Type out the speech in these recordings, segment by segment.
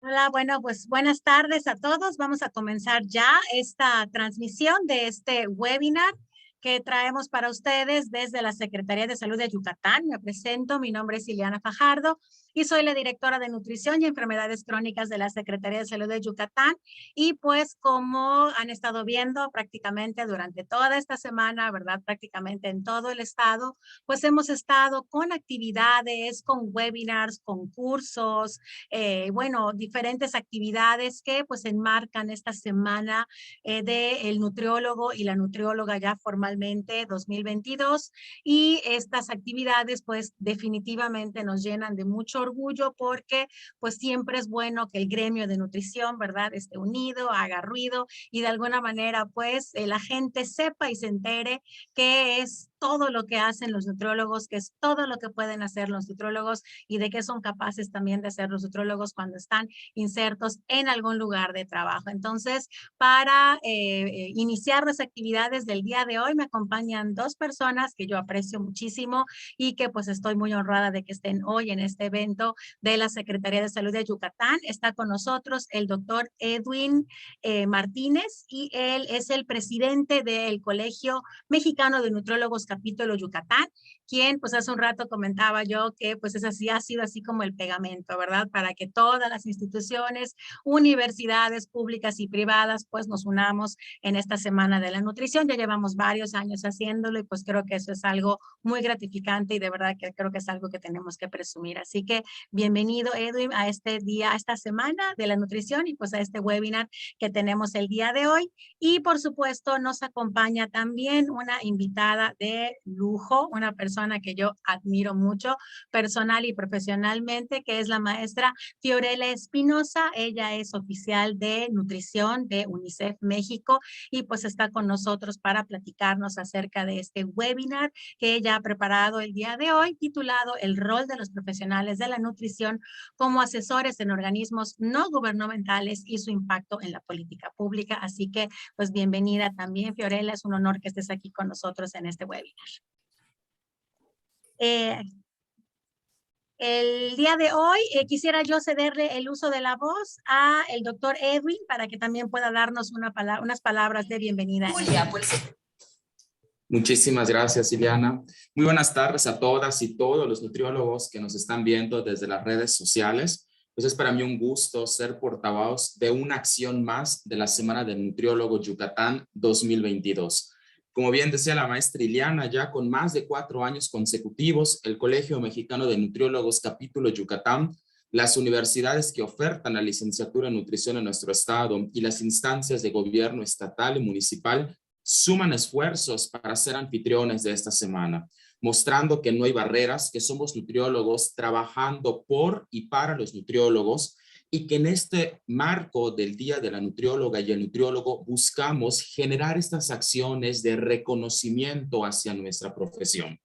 Hola, bueno, pues buenas tardes a todos. Vamos a comenzar ya esta transmisión de este webinar que traemos para ustedes desde la Secretaría de Salud de Yucatán. Me presento, mi nombre es Ileana Fajardo y soy la directora de Nutrición y Enfermedades Crónicas de la Secretaría de Salud de Yucatán. Y pues como han estado viendo prácticamente durante toda esta semana, ¿verdad? Prácticamente en todo el estado, pues hemos estado con actividades, con webinars, con cursos, bueno, diferentes actividades que pues enmarcan esta semana del nutriólogo y la nutrióloga ya formalmente 2022, y estas actividades pues definitivamente nos llenan de mucho orgullo porque pues siempre es bueno que el gremio de nutrición, ¿verdad?, esté unido, haga ruido y de alguna manera pues la gente sepa y se entere qué es todo lo que hacen los nutriólogos, qué es todo lo que pueden hacer los nutriólogos y de qué son capaces también de hacer los nutriólogos cuando están insertos en algún lugar de trabajo. Entonces, para iniciar las actividades del día de hoy, me acompañan dos personas que yo aprecio muchísimo y que pues estoy muy honrada de que estén hoy en este evento de la Secretaría de Salud de Yucatán. Está con nosotros el doctor Edwin Martínez, y él es el presidente del Colegio Mexicano de Nutriólogos Capítulo Yucatán, quien pues hace un rato comentaba yo que pues es así, ha sido así como el pegamento, ¿verdad? Para que todas las instituciones, universidades públicas y privadas pues nos unamos en esta Semana de la Nutrición. Ya llevamos varios años haciéndolo y pues creo que eso es algo muy gratificante y de verdad que creo que es algo que tenemos que presumir. Así que bienvenido, Edwin, a este día, a esta Semana de la Nutrición y pues a este webinar que tenemos el día de hoy. Y por supuesto nos acompaña también una invitada de lujo, una persona que yo admiro mucho personal y profesionalmente, que es la maestra Fiorella Espinosa. Ella es oficial de nutrición de UNICEF México y pues está con nosotros para platicarnos acerca de este webinar que ella ha preparado el día de hoy, titulado El rol de los profesionales de la nutrición como asesores en organismos no gubernamentales y su impacto en la política pública. Así que pues bienvenida también, Fiorella, es un honor que estés aquí con nosotros en este webinar. Eh, el día de hoy quisiera yo cederle el uso de la voz a el doctor Edwin para que también pueda darnos unas palabras de bienvenida. Julia, pues. Muchísimas gracias, Ileana. Muy buenas tardes a todas y todos los nutriólogos que nos están viendo desde las redes sociales. Pues es para mí un gusto ser portavoz de una acción más de la Semana del Nutriólogo Yucatán 2022. Como bien decía la maestra Ileana, ya con más de 4 años consecutivos, el Colegio Mexicano de Nutriólogos Capítulo Yucatán, las universidades que ofertan la licenciatura en nutrición en nuestro estado y las instancias de gobierno estatal y municipal suman esfuerzos para ser anfitriones de esta semana, mostrando que no hay barreras, que somos nutriólogos trabajando por y para los nutriólogos, y que en este marco del Día de la Nutrióloga y el Nutriólogo buscamos generar estas acciones de reconocimiento hacia nuestra profesión.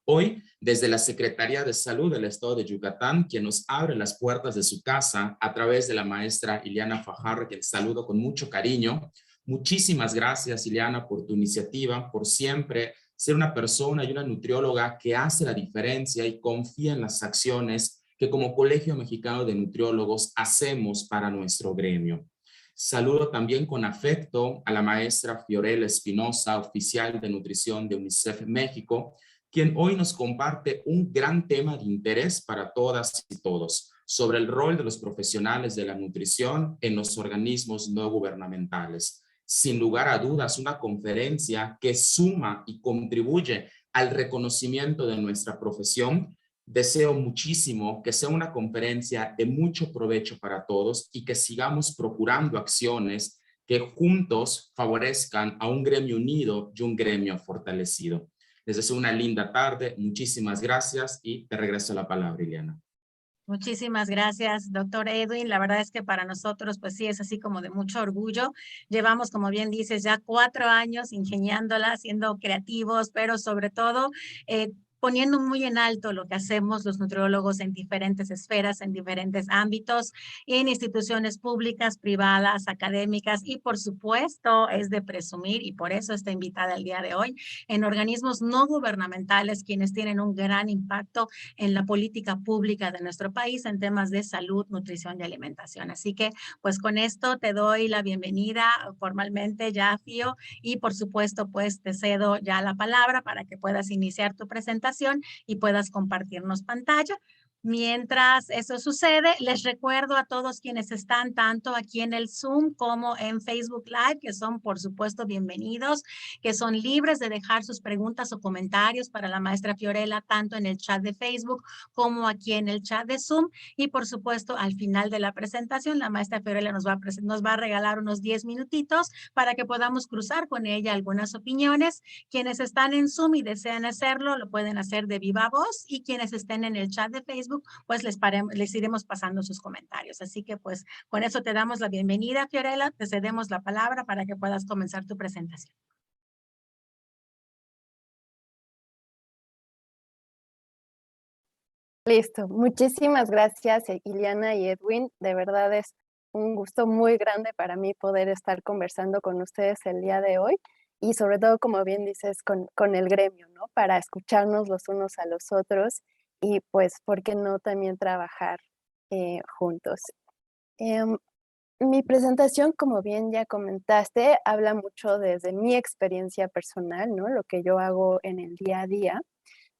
Hoy, desde la Secretaría de Salud del Estado de Yucatán, quien nos abre las puertas de su casa a través de la maestra Ileana Fajardo, que saludo con mucho cariño. Muchísimas gracias, Ileana, por tu iniciativa, por siempre ser una persona y una nutrióloga que hace la diferencia y confía en las acciones que como Colegio Mexicano de Nutriólogos hacemos para nuestro gremio. Saludo también con afecto a la maestra Fiorella Espinosa, oficial de nutrición de UNICEF México, quien hoy nos comparte un gran tema de interés para todas y todos sobre el rol de los profesionales de la nutrición en los organismos no gubernamentales. Sin lugar a dudas, una conferencia que suma y contribuye al reconocimiento de nuestra profesión. Deseo muchísimo que sea una conferencia de mucho provecho para todos y que sigamos procurando acciones que juntos favorezcan a un gremio unido y un gremio fortalecido. Les deseo una linda tarde, muchísimas gracias y te regreso la palabra, Ileana. Muchísimas gracias, doctor Edwin. La verdad es que para nosotros, pues sí, es así como de mucho orgullo. Llevamos, como bien dices, ya 4 años ingeniándola, siendo creativos, pero sobre todo poniendo muy en alto lo que hacemos los nutriólogos en diferentes esferas, en diferentes ámbitos, en instituciones públicas, privadas, académicas y por supuesto es de presumir y por eso está invitada el día de hoy en organismos no gubernamentales quienes tienen un gran impacto en la política pública de nuestro país en temas de salud, nutrición y alimentación. Así que pues con esto te doy la bienvenida formalmente ya, Fío, y por supuesto pues te cedo ya la palabra para que puedas iniciar tu presentación y puedas compartirnos pantalla. Mientras eso sucede, les recuerdo a todos quienes están tanto aquí en el Zoom como en Facebook Live, que son por supuesto bienvenidos, que son libres de dejar sus preguntas o comentarios para la maestra Fiorella, tanto en el chat de Facebook como aquí en el chat de Zoom. Y por supuesto, al final de la presentación, la maestra Fiorella nos va a regalar unos 10 minutitos para que podamos cruzar con ella algunas opiniones. Quienes están en Zoom y desean hacerlo, lo pueden hacer de viva voz y quienes estén en el chat de Facebook, pues les iremos pasando sus comentarios. Así que pues con eso te damos la bienvenida, Fiorella, te cedemos la palabra para que puedas comenzar tu presentación. Listo, muchísimas gracias Iliana y Edwin, de verdad es un gusto muy grande para mí poder estar conversando con ustedes el día de hoy y sobre todo, como bien dices, con el gremio, ¿no? Para escucharnos los unos a los otros y pues, ¿por qué no también trabajar juntos? Em, Mi presentación, como bien ya comentaste, habla mucho desde mi experiencia personal, ¿no? Lo que yo hago en el día a día,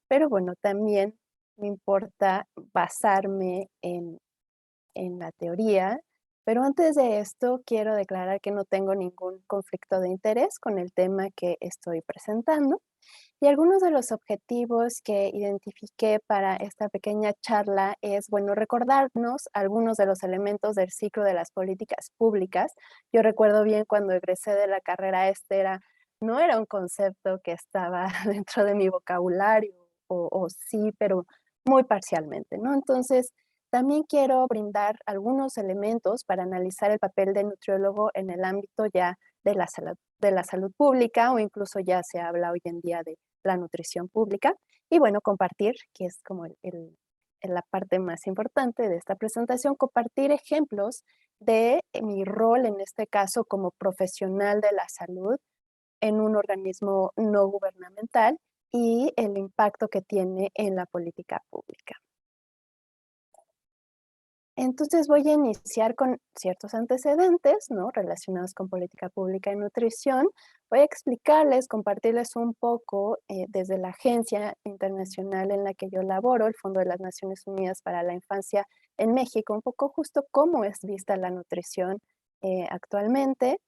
pero bueno, también me importa basarme en la teoría, pero antes de esto quiero declarar que no tengo ningún conflicto de interés con el tema que estoy presentando. Y algunos de los objetivos que identifiqué para esta pequeña charla es, bueno, recordarnos algunos de los elementos del ciclo de las políticas públicas. Yo recuerdo bien cuando egresé de la carrera, no era un concepto que estaba dentro de mi vocabulario, o sí, pero muy parcialmente, ¿no? Entonces, también quiero brindar algunos elementos para analizar el papel del nutriólogo en el ámbito ya de la salud pública o incluso ya se habla hoy en día de la nutrición pública y bueno, compartir, que es como la parte más importante de esta presentación, compartir ejemplos de mi rol en este caso como profesional de la salud en un organismo no gubernamental y el impacto que tiene en la política pública. Entonces voy a iniciar con ciertos antecedentes, ¿no? Relacionados con política pública y nutrición. Voy a explicarles, compartirles un poco desde la agencia internacional en la que yo laboro, el Fondo de las Naciones Unidas para la Infancia en México, un poco justo cómo es vista la nutrición actualmente.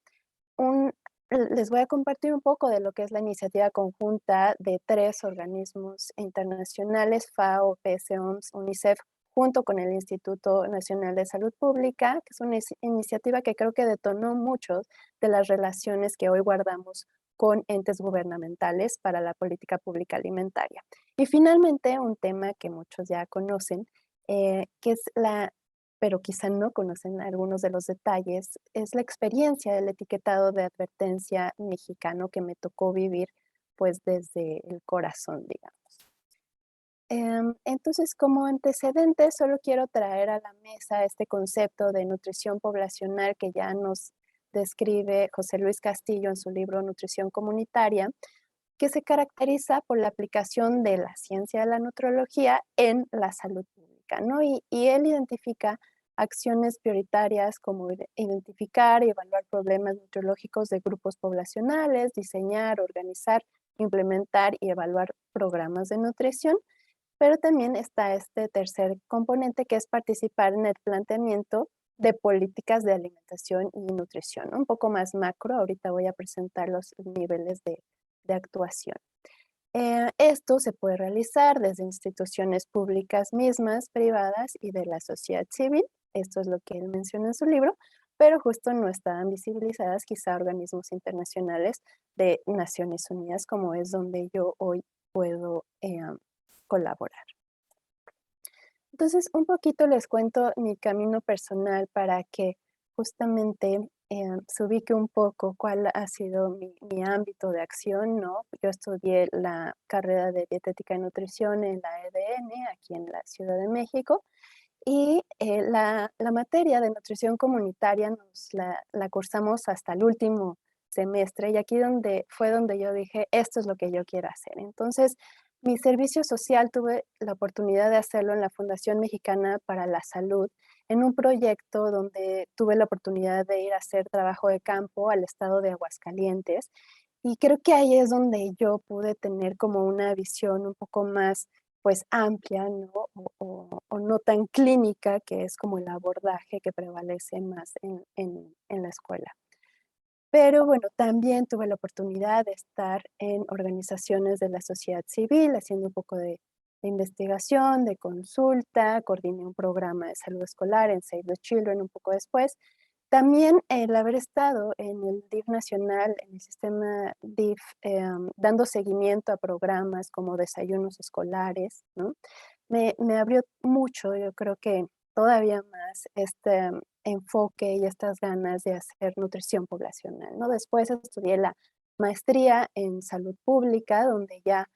Les voy a compartir un poco de lo que es la iniciativa conjunta de 3 organismos internacionales, FAO, PS, OMS, UNICEF, junto con el Instituto Nacional de Salud Pública, que es una iniciativa que creo que detonó muchas de las relaciones que hoy guardamos con entes gubernamentales para la política pública alimentaria. Y finalmente, un tema que muchos ya conocen, que es pero quizá no conocen algunos de los detalles, es la experiencia del etiquetado de advertencia mexicano que me tocó vivir pues desde el corazón, digamos. Entonces, como antecedente, solo quiero traer a la mesa este concepto de nutrición poblacional que ya nos describe José Luis Castillo en su libro Nutrición Comunitaria, que se caracteriza por la aplicación de la ciencia de la nutrología en la salud pública, ¿no? Y él identifica acciones prioritarias como identificar y evaluar problemas nutriológicos de grupos poblacionales, diseñar, organizar, implementar y evaluar programas de nutrición, pero también está este tercer componente que es participar en el planteamiento de políticas de alimentación y nutrición, ¿no? Un poco más macro, ahorita voy a presentar los niveles de actuación. Esto se puede realizar desde instituciones públicas mismas, privadas y de la sociedad civil. Esto es lo que él menciona en su libro, pero justo no estaban visibilizadas quizá organismos internacionales de Naciones Unidas, como es donde yo hoy puedo colaborar. Entonces, un poquito les cuento mi camino personal para que justamente se ubique un poco cuál ha sido mi ámbito de acción, ¿no? Yo estudié la carrera de dietética y nutrición en la EDN, aquí en la Ciudad de México, y la materia de nutrición comunitaria la cursamos hasta el último semestre, y aquí fue donde yo dije, esto es lo que yo quiero hacer. Entonces, mi servicio social tuve la oportunidad de hacerlo en la Fundación Mexicana para la Salud, en un proyecto donde tuve la oportunidad de ir a hacer trabajo de campo al estado de Aguascalientes. Y creo que ahí es donde yo pude tener como una visión un poco más, pues, amplia, ¿no? O no tan clínica, que es como el abordaje que prevalece más en la escuela. Pero bueno, también tuve la oportunidad de estar en organizaciones de la sociedad civil, haciendo un poco de investigación, de consulta, coordiné un programa de salud escolar en Save the Children un poco después. También el haber estado en el DIF nacional, en el sistema DIF, dando seguimiento a programas como desayunos escolares, ¿no? Me abrió mucho, yo creo que todavía más este enfoque y estas ganas de hacer nutrición poblacional, ¿no? Después estudié la maestría en salud pública, donde ya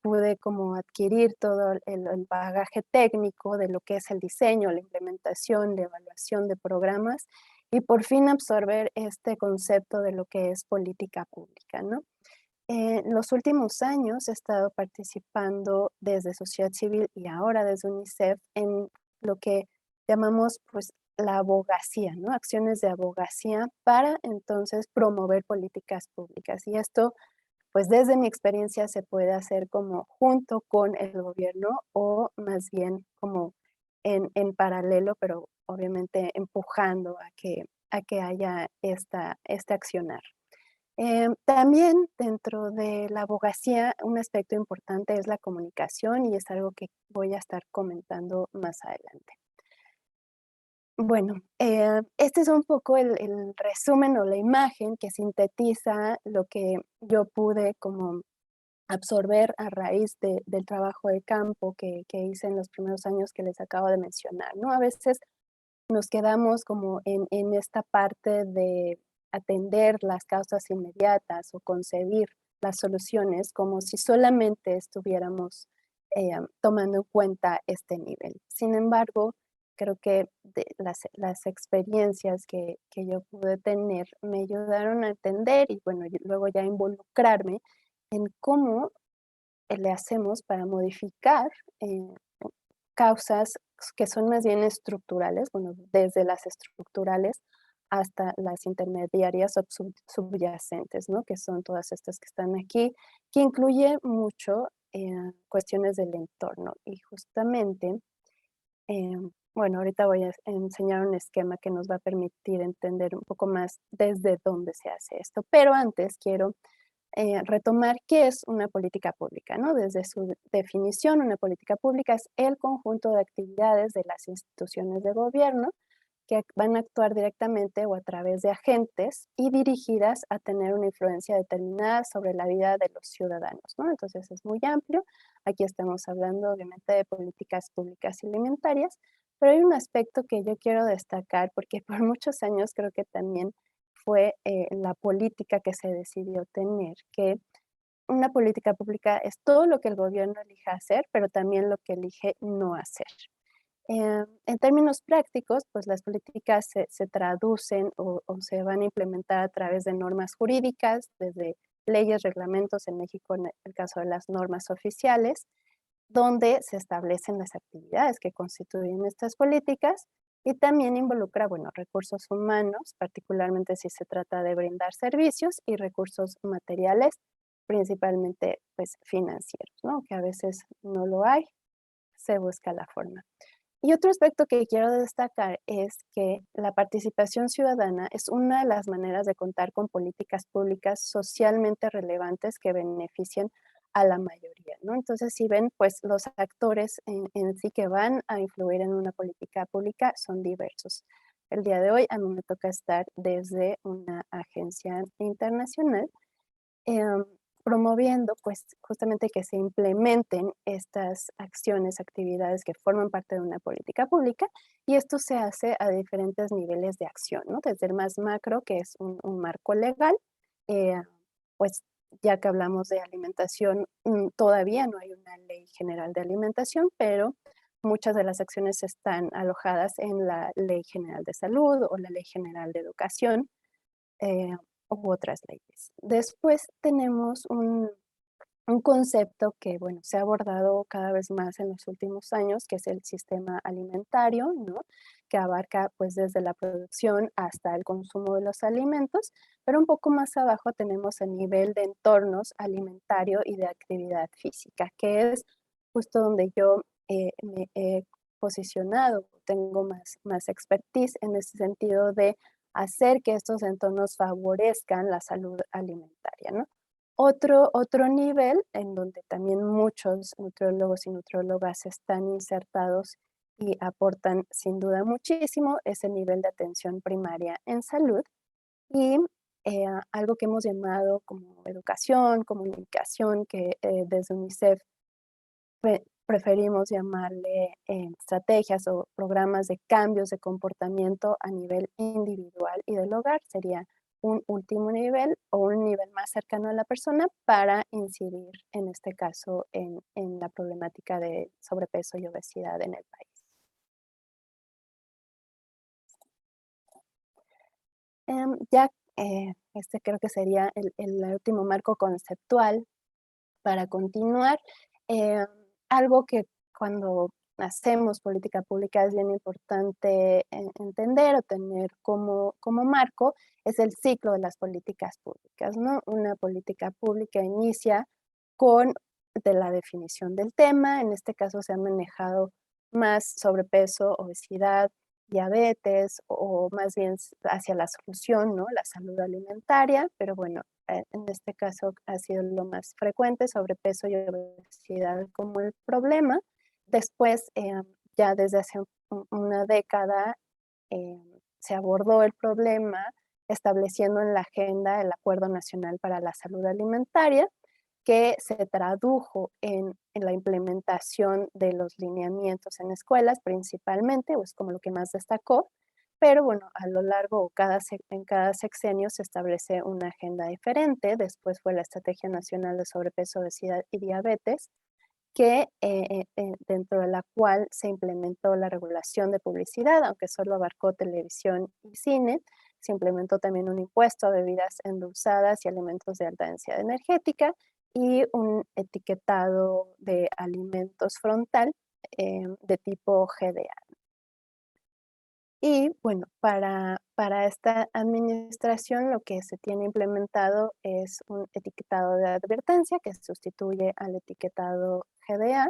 pude como adquirir todo el bagaje técnico de lo que es el diseño, la implementación, la evaluación de programas y por fin absorber este concepto de lo que es política pública, ¿no? Los últimos años he estado participando desde sociedad civil y ahora desde UNICEF en lo que llamamos pues la abogacía, ¿no? Acciones de abogacía para entonces promover políticas públicas. Y esto pues desde mi experiencia se puede hacer como junto con el gobierno o más bien como en paralelo, pero obviamente empujando a que haya este accionar. También dentro de la abogacía, un aspecto importante es la comunicación y es algo que voy a estar comentando más adelante. Bueno, este es un poco el resumen o la imagen que sintetiza lo que yo pude como absorber a raíz del trabajo de campo que hice en los primeros años que les acabo de mencionar, ¿no? A veces nos quedamos como en esta parte de atender las causas inmediatas o concebir las soluciones como si solamente estuviéramos tomando en cuenta este nivel. Sin embargo, creo que las experiencias que yo pude tener me ayudaron a entender y bueno, y luego ya involucrarme en cómo le hacemos para modificar causas que son más bien estructurales, bueno, desde las estructurales hasta las intermediarias o subyacentes, ¿no? Que son todas estas que están aquí, que incluye mucho cuestiones del entorno. Y justamente, eh, bueno, ahorita voy a enseñar un esquema que nos va a permitir entender un poco más desde dónde se hace esto. Pero antes quiero retomar qué es una política pública, ¿no? Desde su definición, una política pública es el conjunto de actividades de las instituciones de gobierno que van a actuar directamente o a través de agentes y dirigidas a tener una influencia determinada sobre la vida de los ciudadanos, ¿no? Entonces es muy amplio. Aquí estamos hablando obviamente de políticas públicas y alimentarias, pero hay un aspecto que yo quiero destacar porque por muchos años creo que también fue la política que se decidió tener, que una política pública es todo lo que el gobierno elija hacer, pero también lo que elige no hacer. En términos prácticos, pues las políticas se traducen o se van a implementar a través de normas jurídicas, desde leyes, reglamentos, en México en el caso de las normas oficiales, donde se establecen las actividades que constituyen estas políticas y también involucra, bueno, recursos humanos, particularmente si se trata de brindar servicios y recursos materiales, principalmente pues financieros, ¿no? Que a veces no lo hay, se busca la forma. Y otro aspecto que quiero destacar es que la participación ciudadana es una de las maneras de contar con políticas públicas socialmente relevantes que beneficien a la mayoría, ¿no? Entonces, si ven, pues los actores en sí que van a influir en una política pública son diversos. El día de hoy a mí me toca estar desde una agencia internacional promoviendo pues justamente que se implementen estas acciones, actividades que forman parte de una política pública, y esto se hace a diferentes niveles de acción, ¿no? Desde el más macro, que es un marco legal, eh, pues ya que hablamos de alimentación, todavía no hay una ley general de alimentación, pero muchas de las acciones están alojadas en la Ley General de Salud o la Ley General de Educación, eh, u otras leyes. Después tenemos un concepto que, bueno, se ha abordado cada vez más en los últimos años, que es el sistema alimentario, ¿no? Que abarca pues desde la producción hasta el consumo de los alimentos, pero un poco más abajo tenemos el nivel de entornos alimentario y de actividad física, que es justo donde yo me he posicionado, tengo más expertise en ese sentido de hacer que estos entornos favorezcan la salud alimentaria, ¿no? Otro nivel en donde también muchos nutriólogos y nutriólogas están insertados y aportan sin duda muchísimo es el nivel de atención primaria en salud y algo que hemos llamado como educación, comunicación, que desde UNICEF preferimos llamarle estrategias o programas de cambios de comportamiento a nivel individual y del hogar. Sería un último nivel o un nivel más cercano a la persona para incidir, en este caso, en la problemática de sobrepeso y obesidad en el país. Ya, este creo que sería el último marco conceptual para continuar. Eh, Algo que cuando hacemos política pública es bien importante entender o tener como marco es el ciclo de las políticas públicas, ¿no? Una política pública inicia con de la definición del tema, en este caso se ha manejado más sobrepeso, obesidad, diabetes o más bien hacia la solución, ¿no? La salud alimentaria, pero bueno, en este caso ha sido lo más frecuente, sobrepeso y obesidad como el problema. Después, ya desde hace una década, eh, se abordó el problema estableciendo en la agenda el Acuerdo Nacional para la Salud Alimentaria, que se tradujo en la implementación de los lineamientos en escuelas principalmente, o es como lo que más destacó, pero bueno, a lo largo, en cada sexenio se establece una agenda diferente. Después fue la Estrategia Nacional de Sobrepeso, Obesidad y Diabetes, que dentro de la cual se implementó la regulación de publicidad, aunque solo abarcó televisión y cine. Se implementó también un impuesto a bebidas endulzadas y alimentos de alta densidad energética y un etiquetado de alimentos frontal de tipo GDA. Y bueno, para esta administración lo que se tiene implementado es un etiquetado de advertencia que sustituye al etiquetado GDA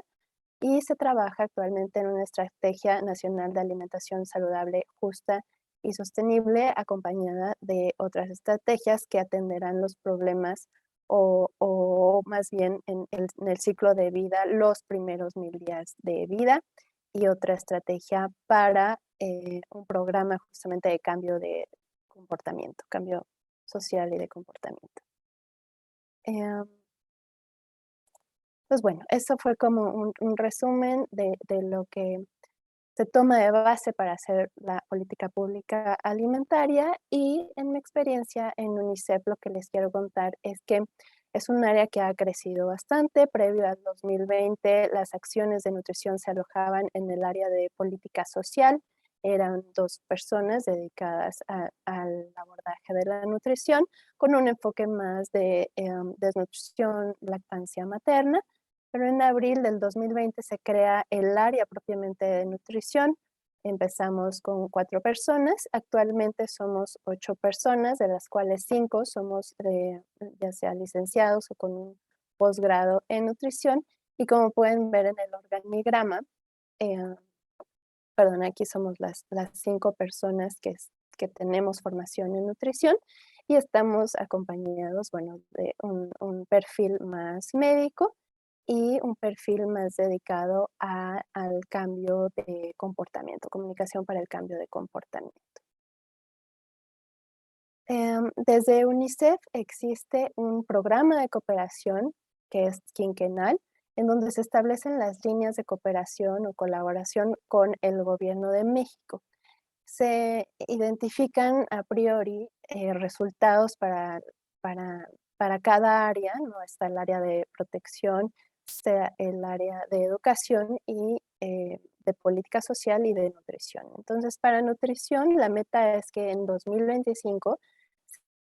y se trabaja actualmente en una estrategia nacional de alimentación saludable, justa y sostenible, acompañada de otras estrategias que atenderán los problemas o más bien en el ciclo de vida, los primeros 1000 días de vida y otra estrategia para un programa justamente de cambio de comportamiento, cambio social y de comportamiento. Em, pues bueno, eso fue como un resumen de lo que se toma de base para hacer la política pública alimentaria y en mi experiencia en UNICEF lo que les quiero contar es que es un área que ha crecido bastante. Previo al 2020 las acciones de nutrición se alojaban en el área de política social. Eran 2 personas dedicadas al abordaje de la nutrición con un enfoque más de desnutrición, lactancia materna, pero en abril del 2020 se crea el área propiamente de nutrición. Empezamos con 4 personas, actualmente somos 8 personas, de las cuales 5 somos ya sea licenciados o con un posgrado en nutrición. Y como pueden ver en el organigrama, eh, perdón, aquí somos las 5 personas que tenemos formación en nutrición y estamos acompañados, bueno, de un perfil más médico y un perfil más dedicado al cambio de comportamiento, comunicación para el cambio de comportamiento. Desde UNICEF existe un programa de cooperación que es quinquenal, en donde se establecen las líneas de cooperación o colaboración con el Gobierno de México. Se identifican a priori resultados para, para cada área, ¿no? Está el área de protección, está el área de educación y de política social y de nutrición. Entonces, para nutrición, la meta es que en 2025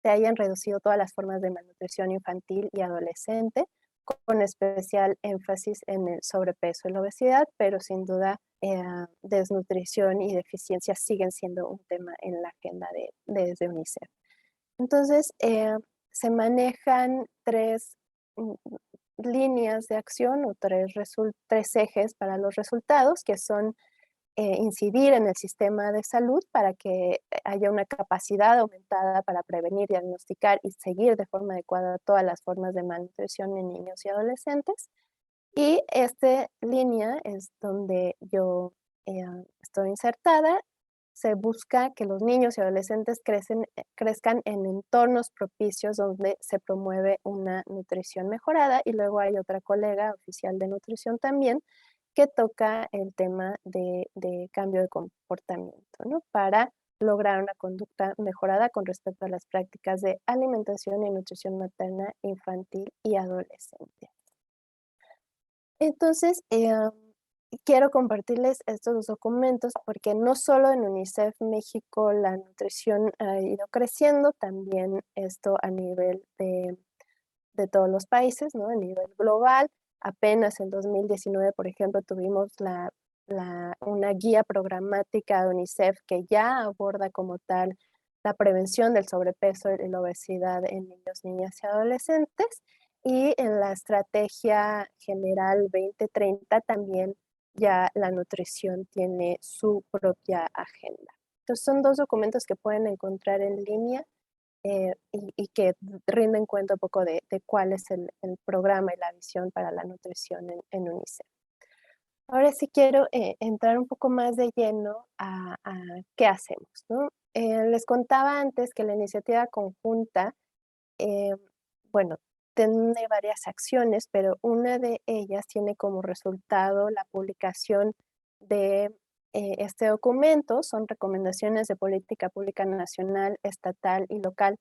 se hayan reducido todas las formas de malnutrición infantil y adolescente, con especial énfasis en el sobrepeso y la obesidad, pero sin duda desnutrición y deficiencia siguen siendo un tema en la agenda desde UNICEF. Entonces, se manejan tres líneas de acción o tres ejes para los resultados, que son incidir en el sistema de salud para que haya una capacidad aumentada para prevenir, diagnosticar y seguir de forma adecuada todas las formas de malnutrición en niños y adolescentes. Y esta línea es donde yo estoy insertada. Se busca que los niños y adolescentes crezcan en entornos propicios donde se promueve una nutrición mejorada. Y luego hay otra colega oficial de nutrición también que toca el tema de cambio de comportamiento, ¿no? Para lograr una conducta mejorada con respecto a las prácticas de alimentación y nutrición materna, infantil y adolescente. Entonces, quiero compartirles estos dos documentos porque no solo en UNICEF México la nutrición ha ido creciendo, también esto a nivel de todos los países, ¿no? A nivel global. Apenas en 2019, por ejemplo, tuvimos una guía programática de UNICEF que ya aborda como tal la prevención del sobrepeso y la obesidad en niños, niñas y adolescentes. Y en la Estrategia General 2030 también ya la nutrición tiene su propia agenda. Entonces son dos documentos que pueden encontrar en línea y que rinden cuenta un poco de cuál es el programa y la visión para la nutrición en UNICEF. Ahora sí quiero entrar un poco más de lleno a qué hacemos, ¿no? Les contaba antes que la iniciativa conjunta, eh, bueno, tiene varias acciones, pero una de ellas tiene como resultado la publicación de este documento. Son recomendaciones de política pública nacional, estatal y local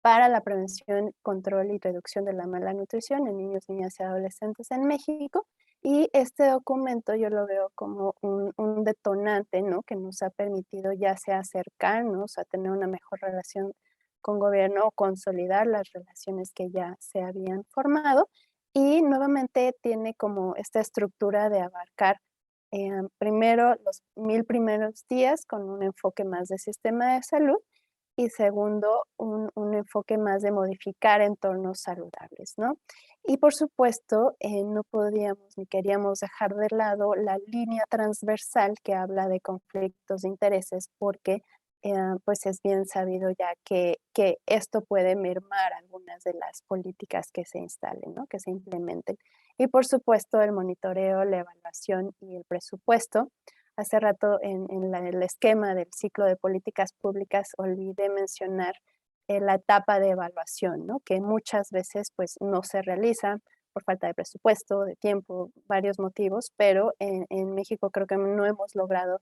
para la prevención, control y reducción de la mala nutrición en niños, niñas y adolescentes en México. Y este documento yo lo veo como un detonante, ¿no? Que nos ha permitido ya sea acercarnos a tener una mejor relación con gobierno o consolidar las relaciones que ya se habían formado. Y nuevamente tiene como esta estructura de abarcar primero los 1000 primeros días con un enfoque más de sistema de salud y segundo, un enfoque más de modificar entornos saludables, ¿no? Y por supuesto, no podíamos ni queríamos dejar de lado la línea transversal que habla de conflictos de intereses, porque pues es bien sabido ya que esto puede mermar algunas de las políticas que se instalen, ¿no? Que se implementen. Y por supuesto, el monitoreo, la evaluación y el presupuesto. Hace rato en el esquema del ciclo de políticas públicas olvidé mencionar la etapa de evaluación, ¿no? Que muchas veces pues no se realiza por falta de presupuesto, de tiempo, varios motivos, pero en México creo que no hemos logrado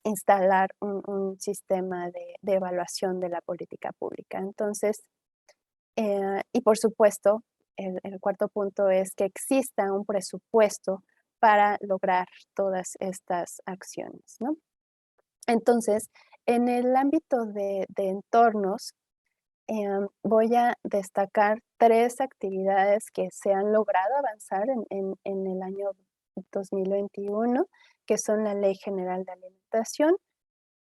instalar un sistema de evaluación de la política pública. Entonces, y por supuesto, el cuarto punto es que exista un presupuesto para lograr todas estas acciones, ¿no? Entonces, en el ámbito de entornos, voy a destacar 3 actividades que se han logrado avanzar en el año 2021, que son la Ley General de Alimentación,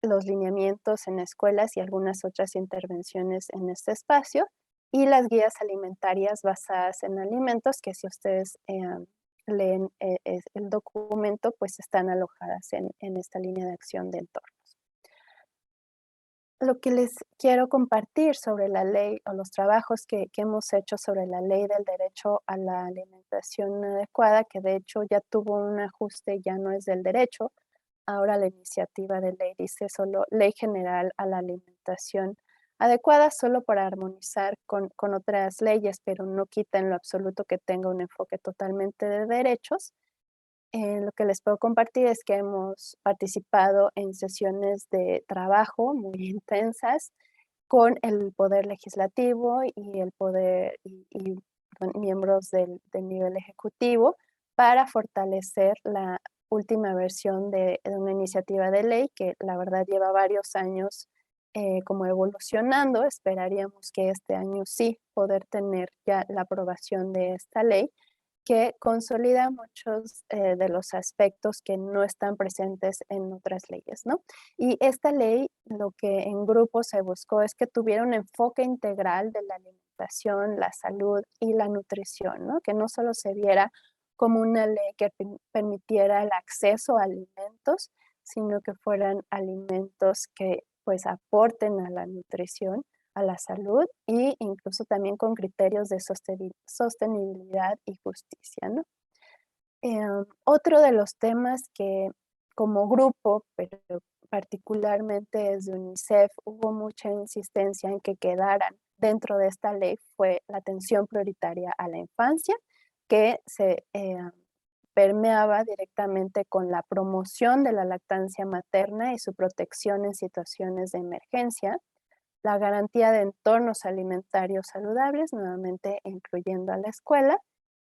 los lineamientos en escuelas y algunas otras intervenciones en este espacio, y las guías alimentarias basadas en alimentos, que si ustedes leen el documento, pues están alojadas en esta línea de acción de entornos. Lo que les quiero compartir sobre la ley o los trabajos que hemos hecho sobre la ley del derecho a la alimentación adecuada, que de hecho ya tuvo un ajuste, ya no es del derecho. Ahora la iniciativa de ley dice solo Ley General a la Alimentación adecuada solo para armonizar con otras leyes, pero no quita en lo absoluto que tenga un enfoque totalmente de derechos. Lo que les puedo compartir es que hemos participado en sesiones de trabajo muy intensas con el poder legislativo y el poder y, perdón, miembros del nivel ejecutivo para fortalecer la última versión de una iniciativa de ley que la verdad lleva varios años como evolucionando. Esperaríamos que este año sí poder tener ya la aprobación de esta ley que consolida muchos de los aspectos que no están presentes en otras leyes, ¿no? Y esta ley, lo que en grupo se buscó es que tuviera un enfoque integral de la alimentación, la salud y la nutrición, ¿no? Que no solo se viera como una ley que permitiera el acceso a alimentos, sino que fueran alimentos que pues aporten a la nutrición, a la salud e incluso también con criterios de sostenibilidad y justicia, ¿no? Otro de los temas que como grupo, pero particularmente desde UNICEF, hubo mucha insistencia en que quedaran dentro de esta ley fue la atención prioritaria a la infancia, que se permeaba directamente con la promoción de la lactancia materna y su protección en situaciones de emergencia, la garantía de entornos alimentarios saludables, nuevamente incluyendo a la escuela,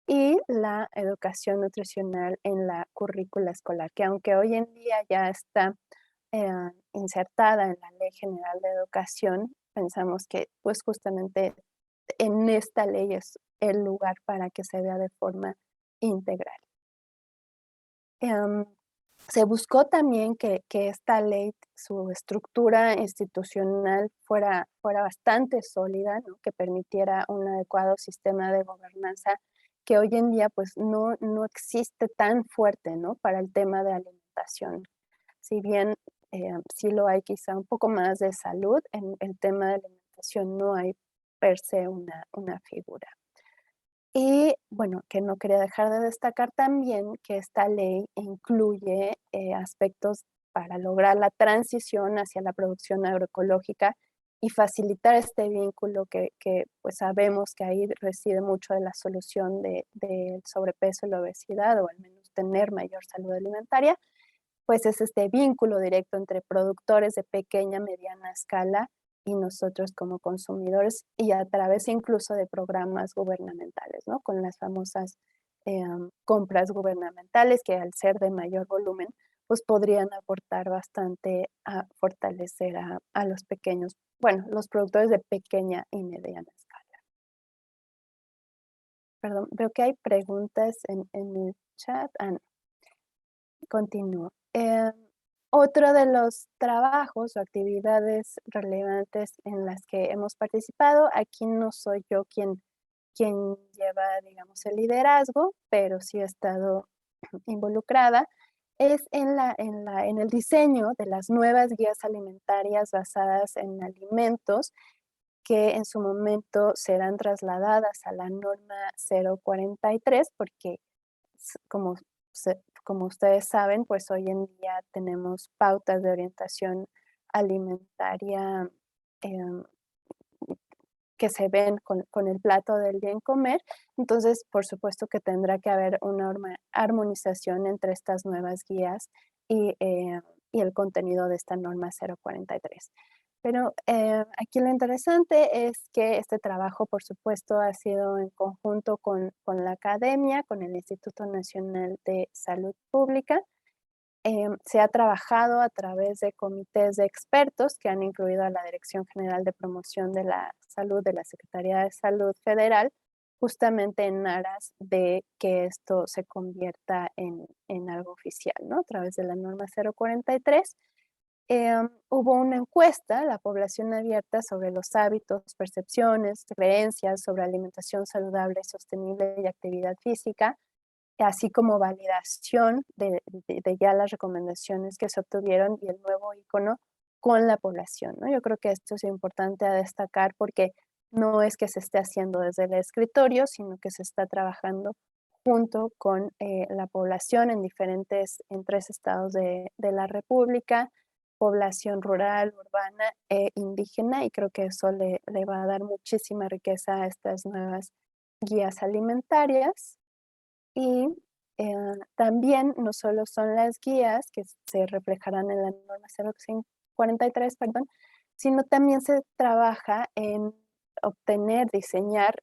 y la educación nutricional en la currícula escolar, que aunque hoy en día ya está eh, insertada en la Ley General de Educación, pensamos que pues justamente en esta ley es el lugar para que se vea de forma integral. Em, Se buscó también que esta ley, su estructura institucional fuera bastante sólida, ¿no? Que permitiera un adecuado sistema de gobernanza que hoy en día pues no existe tan fuerte, ¿no? Para el tema de alimentación. Si bien sí lo hay quizá un poco más de salud, en el tema de alimentación no hay per se una figura. Y bueno, que no quería dejar de destacar también que esta ley incluye aspectos para lograr la transición hacia la producción agroecológica y facilitar este vínculo que pues sabemos que ahí reside mucho de la solución del sobrepeso y la obesidad, o al menos tener mayor salud alimentaria, pues es este vínculo directo entre productores de pequeña, mediana escala y nosotros como consumidores, y a través incluso de programas gubernamentales, ¿no? Con las famosas compras gubernamentales que al ser de mayor volumen, pues podrían aportar bastante a fortalecer a los pequeños, bueno, los productores de pequeña y mediana escala. Perdón, veo que hay preguntas en el chat. No, continúo. Otro de los trabajos o actividades relevantes en las que hemos participado, aquí no soy yo quien lleva, digamos, el liderazgo, pero sí he estado involucrada, es en el diseño de las nuevas guías alimentarias basadas en alimentos que en su momento serán trasladadas a la norma 043, porque como, como ustedes saben, pues hoy en día tenemos pautas de orientación alimentaria em, que se ven con el plato del bien comer. Entonces, por supuesto que tendrá que haber una armonización entre estas nuevas guías y el contenido de esta norma 043. Pero aquí lo interesante es que este trabajo, por supuesto, ha sido en conjunto con la academia, con el Instituto Nacional de Salud Pública. Se ha trabajado a través de comités de expertos que han incluido a la Dirección General de Promoción de la Salud de la Secretaría de Salud Federal, justamente en aras de que esto se convierta en algo oficial, ¿no? A través de la norma 043. Hubo una encuesta a la población abierta sobre los hábitos, percepciones, creencias sobre alimentación saludable, sostenible y actividad física, así como validación de ya las recomendaciones que se obtuvieron y el nuevo icono con la población, ¿no? Yo creo que esto es importante a destacar porque no es que se esté haciendo desde el escritorio, sino que se está trabajando junto con la población en 3 estados de la República, población rural, urbana e indígena, y creo que eso le va a dar muchísima riqueza a estas nuevas guías alimentarias. Y también no solo son las guías que se reflejarán en la norma 043, perdón, sino también se trabaja en obtener, diseñar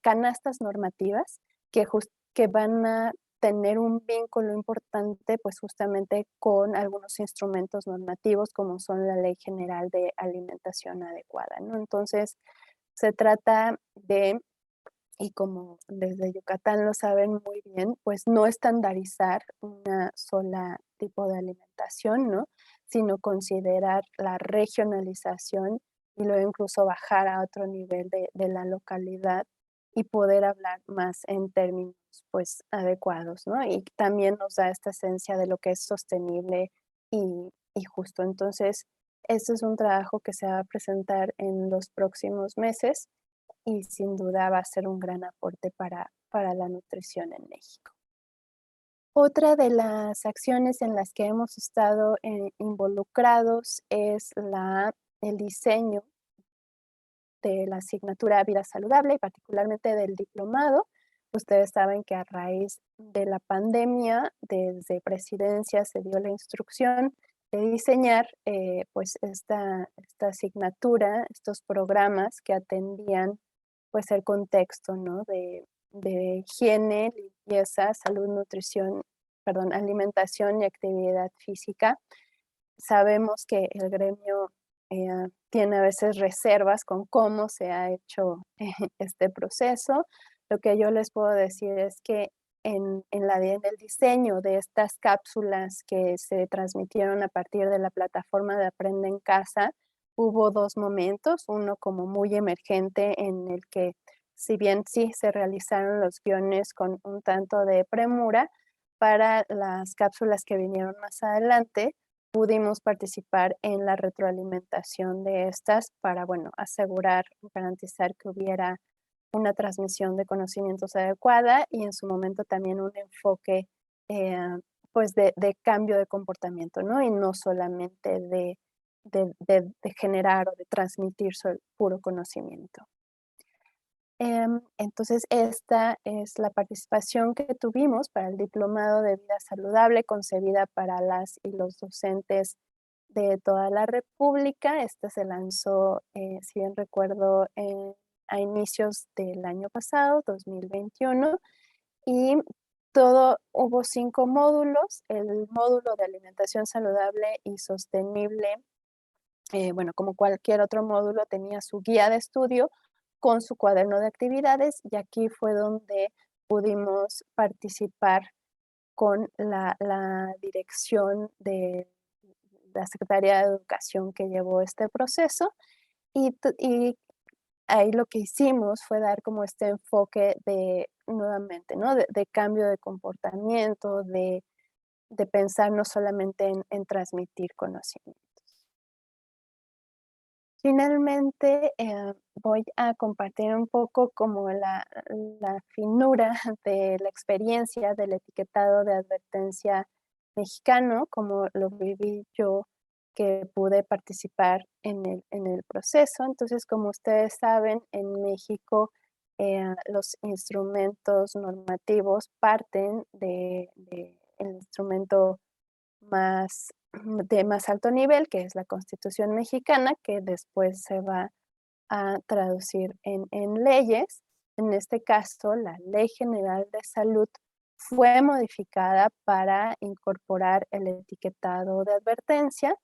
canastas normativas que van a tener un vínculo importante, pues justamente con algunos instrumentos normativos como son la Ley General de Alimentación Adecuada, ¿no? Entonces, se trata de, y como desde Yucatán lo saben muy bien, pues no estandarizar una sola tipo de alimentación, ¿no? Sino considerar la regionalización y luego incluso bajar a otro nivel de la localidad y poder hablar más en términos pues adecuados, ¿no? Y también nos da esta esencia de lo que es sostenible y justo. Entonces, este es un trabajo que se va a presentar en los próximos meses y sin duda va a ser un gran aporte para la nutrición en México. Otra de las acciones en las que hemos estado involucrados es el diseño de la asignatura Vida Saludable y particularmente del diplomado. Ustedes saben que a raíz de la pandemia, desde Presidencia se dio la instrucción de diseñar pues esta asignatura, estos programas que atendían pues el contexto, ¿no? De higiene, limpieza, salud, nutrición, perdón, alimentación y actividad física. Sabemos que el gremio tiene a veces reservas con cómo se ha hecho este proceso. Lo que yo les puedo decir es que en el diseño de estas cápsulas que se transmitieron a partir de la plataforma de Aprende en Casa, hubo dos momentos, uno como muy emergente en el que si bien sí se realizaron los guiones con un tanto de premura, para las cápsulas que vinieron más adelante, pudimos participar en la retroalimentación de estas para, bueno, asegurar, garantizar que hubiera una transmisión de conocimientos adecuada y en su momento también un enfoque eh, pues de cambio de comportamiento, ¿no? Y no solamente de generar o de transmitir puro conocimiento. Entonces, esta es la participación que tuvimos para el Diplomado de Vida Saludable, concebida para las y los docentes de toda la República. Este se lanzó, si bien recuerdo, a inicios del año pasado, 2021, y hubo 5 módulos. El módulo de alimentación saludable y sostenible, bueno, como cualquier otro módulo, tenía su guía de estudio con su cuaderno de actividades, y aquí fue donde pudimos participar con la dirección de la Secretaría de Educación que llevó este proceso, y ahí lo que hicimos fue dar como este enfoque nuevamente, ¿no? De cambio de comportamiento, de pensar no solamente en transmitir conocimiento. Finalmente, voy a compartir un poco como la finura de la experiencia del etiquetado de advertencia mexicano, como lo viví yo, que pude participar en el proceso. Entonces, como ustedes saben, en México los instrumentos normativos parten del instrumento de más alto nivel, que es la Constitución mexicana, que después se va a traducir en leyes. En este caso, la Ley General de Salud fue modificada para incorporar el etiquetado de advertencia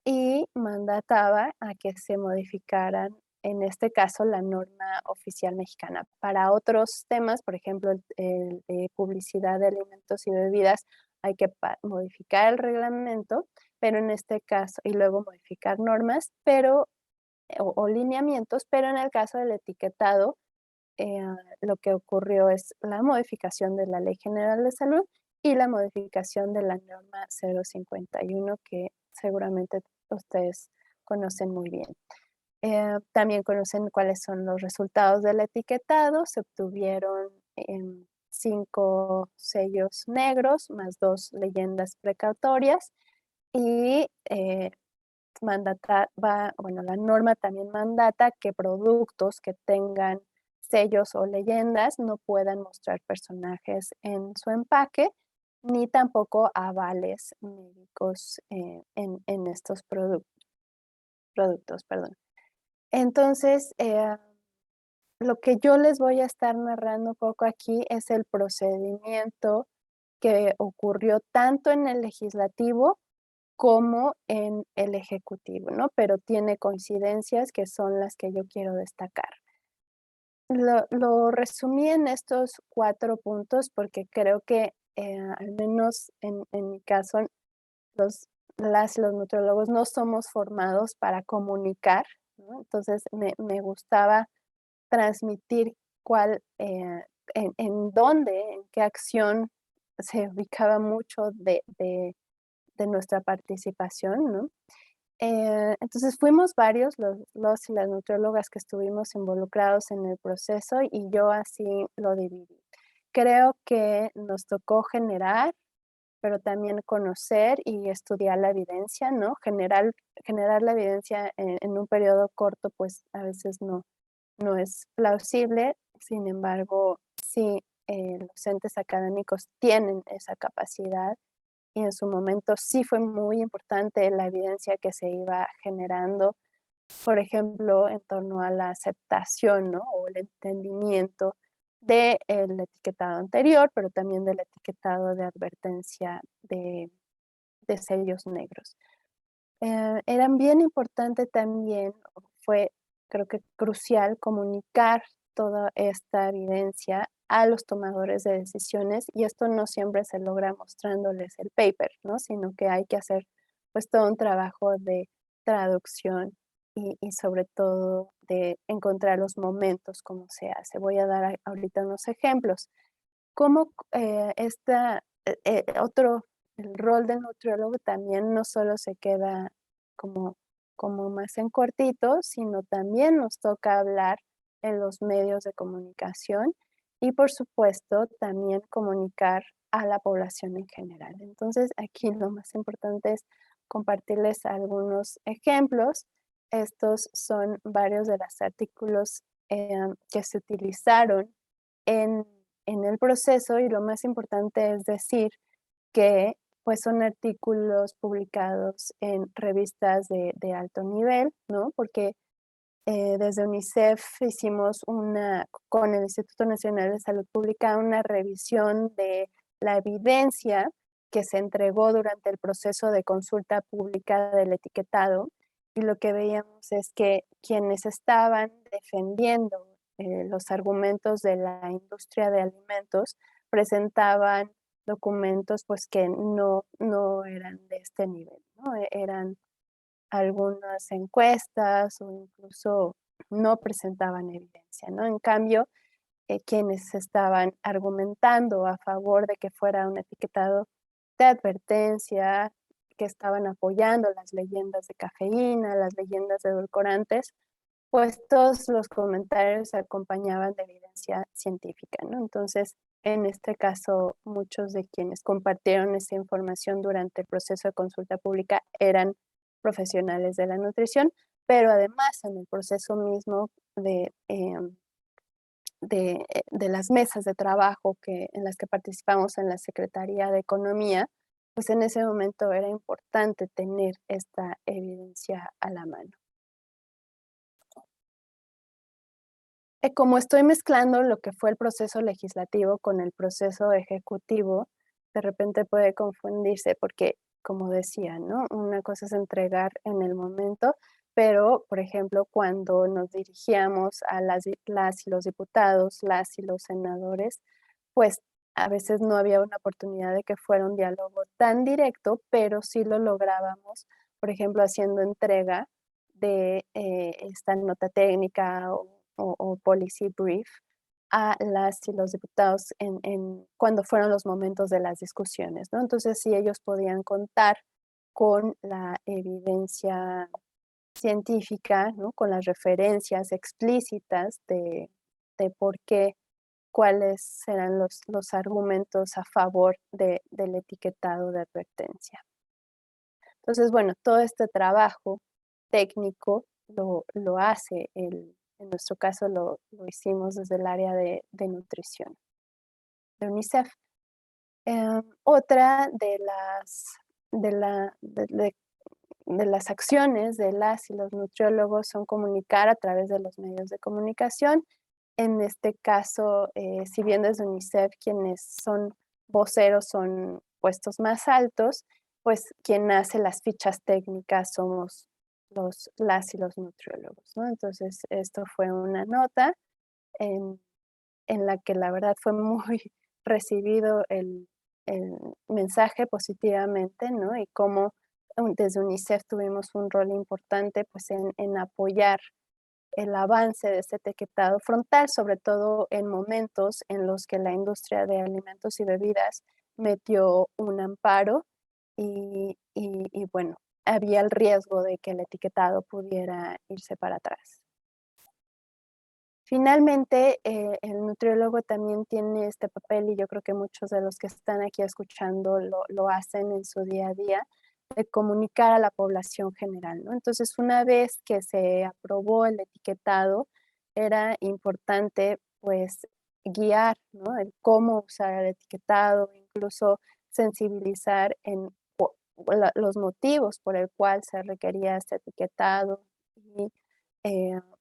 y mandataba a que se modificaran, en este caso, la norma oficial mexicana. Para otros temas, por ejemplo, el de publicidad de alimentos y bebidas, hay que modificar el reglamento, pero en este caso, y luego modificar normas, pero, o lineamientos, pero en el caso del etiquetado, eh, lo que ocurrió es la modificación de la Ley General de Salud y la modificación de la norma 051, que seguramente ustedes conocen muy bien. También conocen cuáles son los resultados del etiquetado. Se obtuvieron 5 sellos negros más 2 leyendas precautorias, y bueno, la norma también mandata que productos que tengan sellos o leyendas no puedan mostrar personajes en su empaque, ni tampoco avales médicos en estos productos, perdón. Entonces, lo que yo les voy a estar narrando un poco aquí es el procedimiento que ocurrió tanto en el legislativo como en el ejecutivo, ¿no? Pero tiene coincidencias que son las que yo quiero destacar. Lo resumí en estos 4 puntos porque creo que, al menos en mi caso, los nutriólogos no somos formados para comunicar, ¿no? Entonces, me gustaba transmitir cuál, en dónde, en qué acción se ubicaba mucho de nuestra participación, ¿no? Entonces fuimos varios los y las nutriólogas que estuvimos involucrados en el proceso y yo así lo dividí. Creo que nos tocó generar, pero también conocer y estudiar la evidencia, ¿no? Generar la evidencia en un periodo corto, pues a veces no es plausible, sin embargo, sí, los entes académicos tienen esa capacidad y en su momento sí fue muy importante la evidencia que se iba generando, por ejemplo, en torno a la aceptación, ¿no? O el entendimiento del etiquetado anterior, pero también del etiquetado de advertencia de sellos negros. Eran bien importante también, fue creo que crucial comunicar toda esta evidencia a los tomadores de decisiones y esto no siempre se logra mostrándoles el paper, ¿no? Sino que hay que hacer pues todo un trabajo de traducción y sobre todo de encontrar los momentos como se hace. Voy a dar ahorita unos ejemplos. Cómo el rol del nutriólogo también no solo se queda como, como más en cortito, sino también nos toca hablar en los medios de comunicación y por supuesto también comunicar a la población en general. Entonces aquí lo más importante es compartirles algunos ejemplos. Estos son varios de los artículos que se utilizaron en en el proceso y lo más importante es decir que pues son artículos publicados en revistas de alto nivel, ¿no? Porque desde UNICEF hicimos con el Instituto Nacional de Salud Pública una revisión de la evidencia que se entregó durante el proceso de consulta pública del etiquetado y lo que veíamos es que quienes estaban defendiendo los argumentos de la industria de alimentos presentaban documentos pues que no eran de este nivel, ¿no? Eran algunas encuestas o incluso no presentaban evidencia, ¿no? En cambio, quienes estaban argumentando a favor de que fuera un etiquetado de advertencia, que estaban apoyando las leyendas de cafeína, las leyendas de edulcorantes, pues todos los comentarios se acompañaban de evidencia científica, ¿no? Entonces, en este caso, muchos de quienes compartieron esa información durante el proceso de consulta pública eran profesionales de la nutrición, pero además en el proceso mismo de las mesas de trabajo en las que participamos en la Secretaría de Economía, pues en ese momento era importante tener esta evidencia a la mano. Como estoy mezclando lo que fue el proceso legislativo con el proceso ejecutivo, de repente puede confundirse porque, como decía, ¿no? Una cosa es entregar en el momento, pero, por ejemplo, cuando nos dirigíamos a las y los diputados, las y los senadores, pues a veces no había una oportunidad de que fuera un diálogo tan directo, pero sí lo lográbamos, por ejemplo, haciendo entrega de esta nota técnica o policy brief a las y los diputados cuando fueron los momentos de las discusiones, ¿no? Entonces, sí ellos podían contar con la evidencia científica, ¿no? Con las referencias explícitas de por qué, cuáles serán los argumentos a favor del etiquetado de advertencia. Entonces, bueno, todo este trabajo técnico lo hace, en nuestro caso lo hicimos desde el área de nutrición de UNICEF. Otra de las acciones de las y los nutriólogos son comunicar a través de los medios de comunicación. En este caso, si bien desde UNICEF quienes son voceros son puestos más altos, pues quien hace las fichas técnicas somos las y los nutriólogos, ¿no? Entonces, esto fue una nota en, en la que la verdad fue muy recibido el mensaje positivamente, ¿no? Y cómo desde UNICEF tuvimos un rol importante pues en apoyar el avance de este etiquetado frontal, sobre todo en momentos en los que la industria de alimentos y bebidas metió un amparo y bueno, había el riesgo de que el etiquetado pudiera irse para atrás. Finalmente, el nutriólogo también tiene este papel, y yo creo que muchos de los que están aquí escuchando lo hacen en su día a día, de comunicar a la población general, ¿no? Entonces, una vez que se aprobó el etiquetado, era importante, pues, guiar, ¿no? El cómo usar el etiquetado, incluso sensibilizar en los motivos por el cual se requería este etiquetado y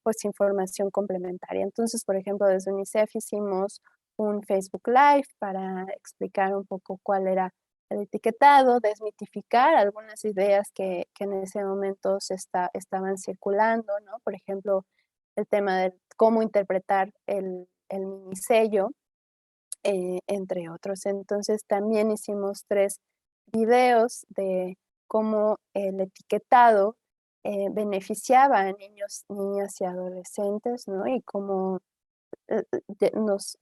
pues información complementaria. Entonces, por ejemplo, desde UNICEF hicimos un Facebook Live para explicar un poco cuál era el etiquetado, desmitificar algunas ideas que en ese momento estaban circulando, ¿no? Por ejemplo, el tema de cómo interpretar el minisello, entre otros. Entonces, también hicimos 3 videos de cómo el etiquetado beneficiaba a niños, niñas y adolescentes, ¿no? Y cómo nos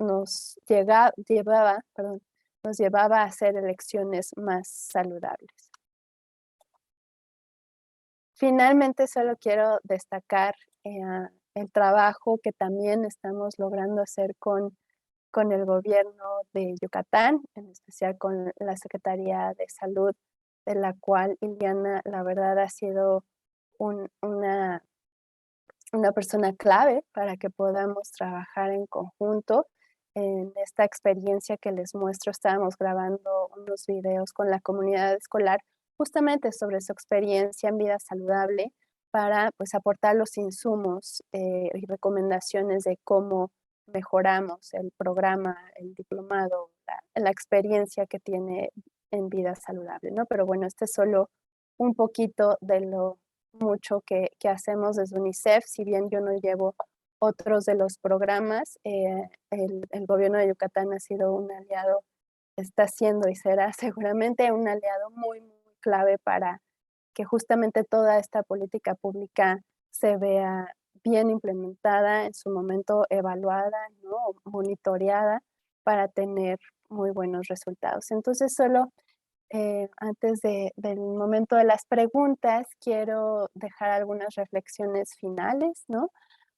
llevaba a hacer elecciones más saludables. Finalmente, solo quiero destacar el trabajo que también estamos logrando hacer con el gobierno de Yucatán, en especial con la Secretaría de Salud, de la cual Iliana, la verdad, ha sido una persona clave para que podamos trabajar en conjunto. En esta experiencia que les muestro, estábamos grabando unos videos con la comunidad escolar justamente sobre su experiencia en vida saludable para pues aportar los insumos y recomendaciones de cómo mejoramos el programa, el diplomado, la experiencia que tiene en vida saludable, ¿no? Pero bueno, este es solo un poquito de lo mucho que hacemos desde UNICEF, si bien yo no llevo otros de los programas, el gobierno de Yucatán ha sido un aliado, está siendo y será seguramente un aliado muy, muy clave para que justamente toda esta política pública se vea bien implementada, en su momento evaluada, ¿no? Monitoreada para tener muy buenos resultados. Entonces, solo antes del momento de las preguntas, quiero dejar algunas reflexiones finales, ¿no?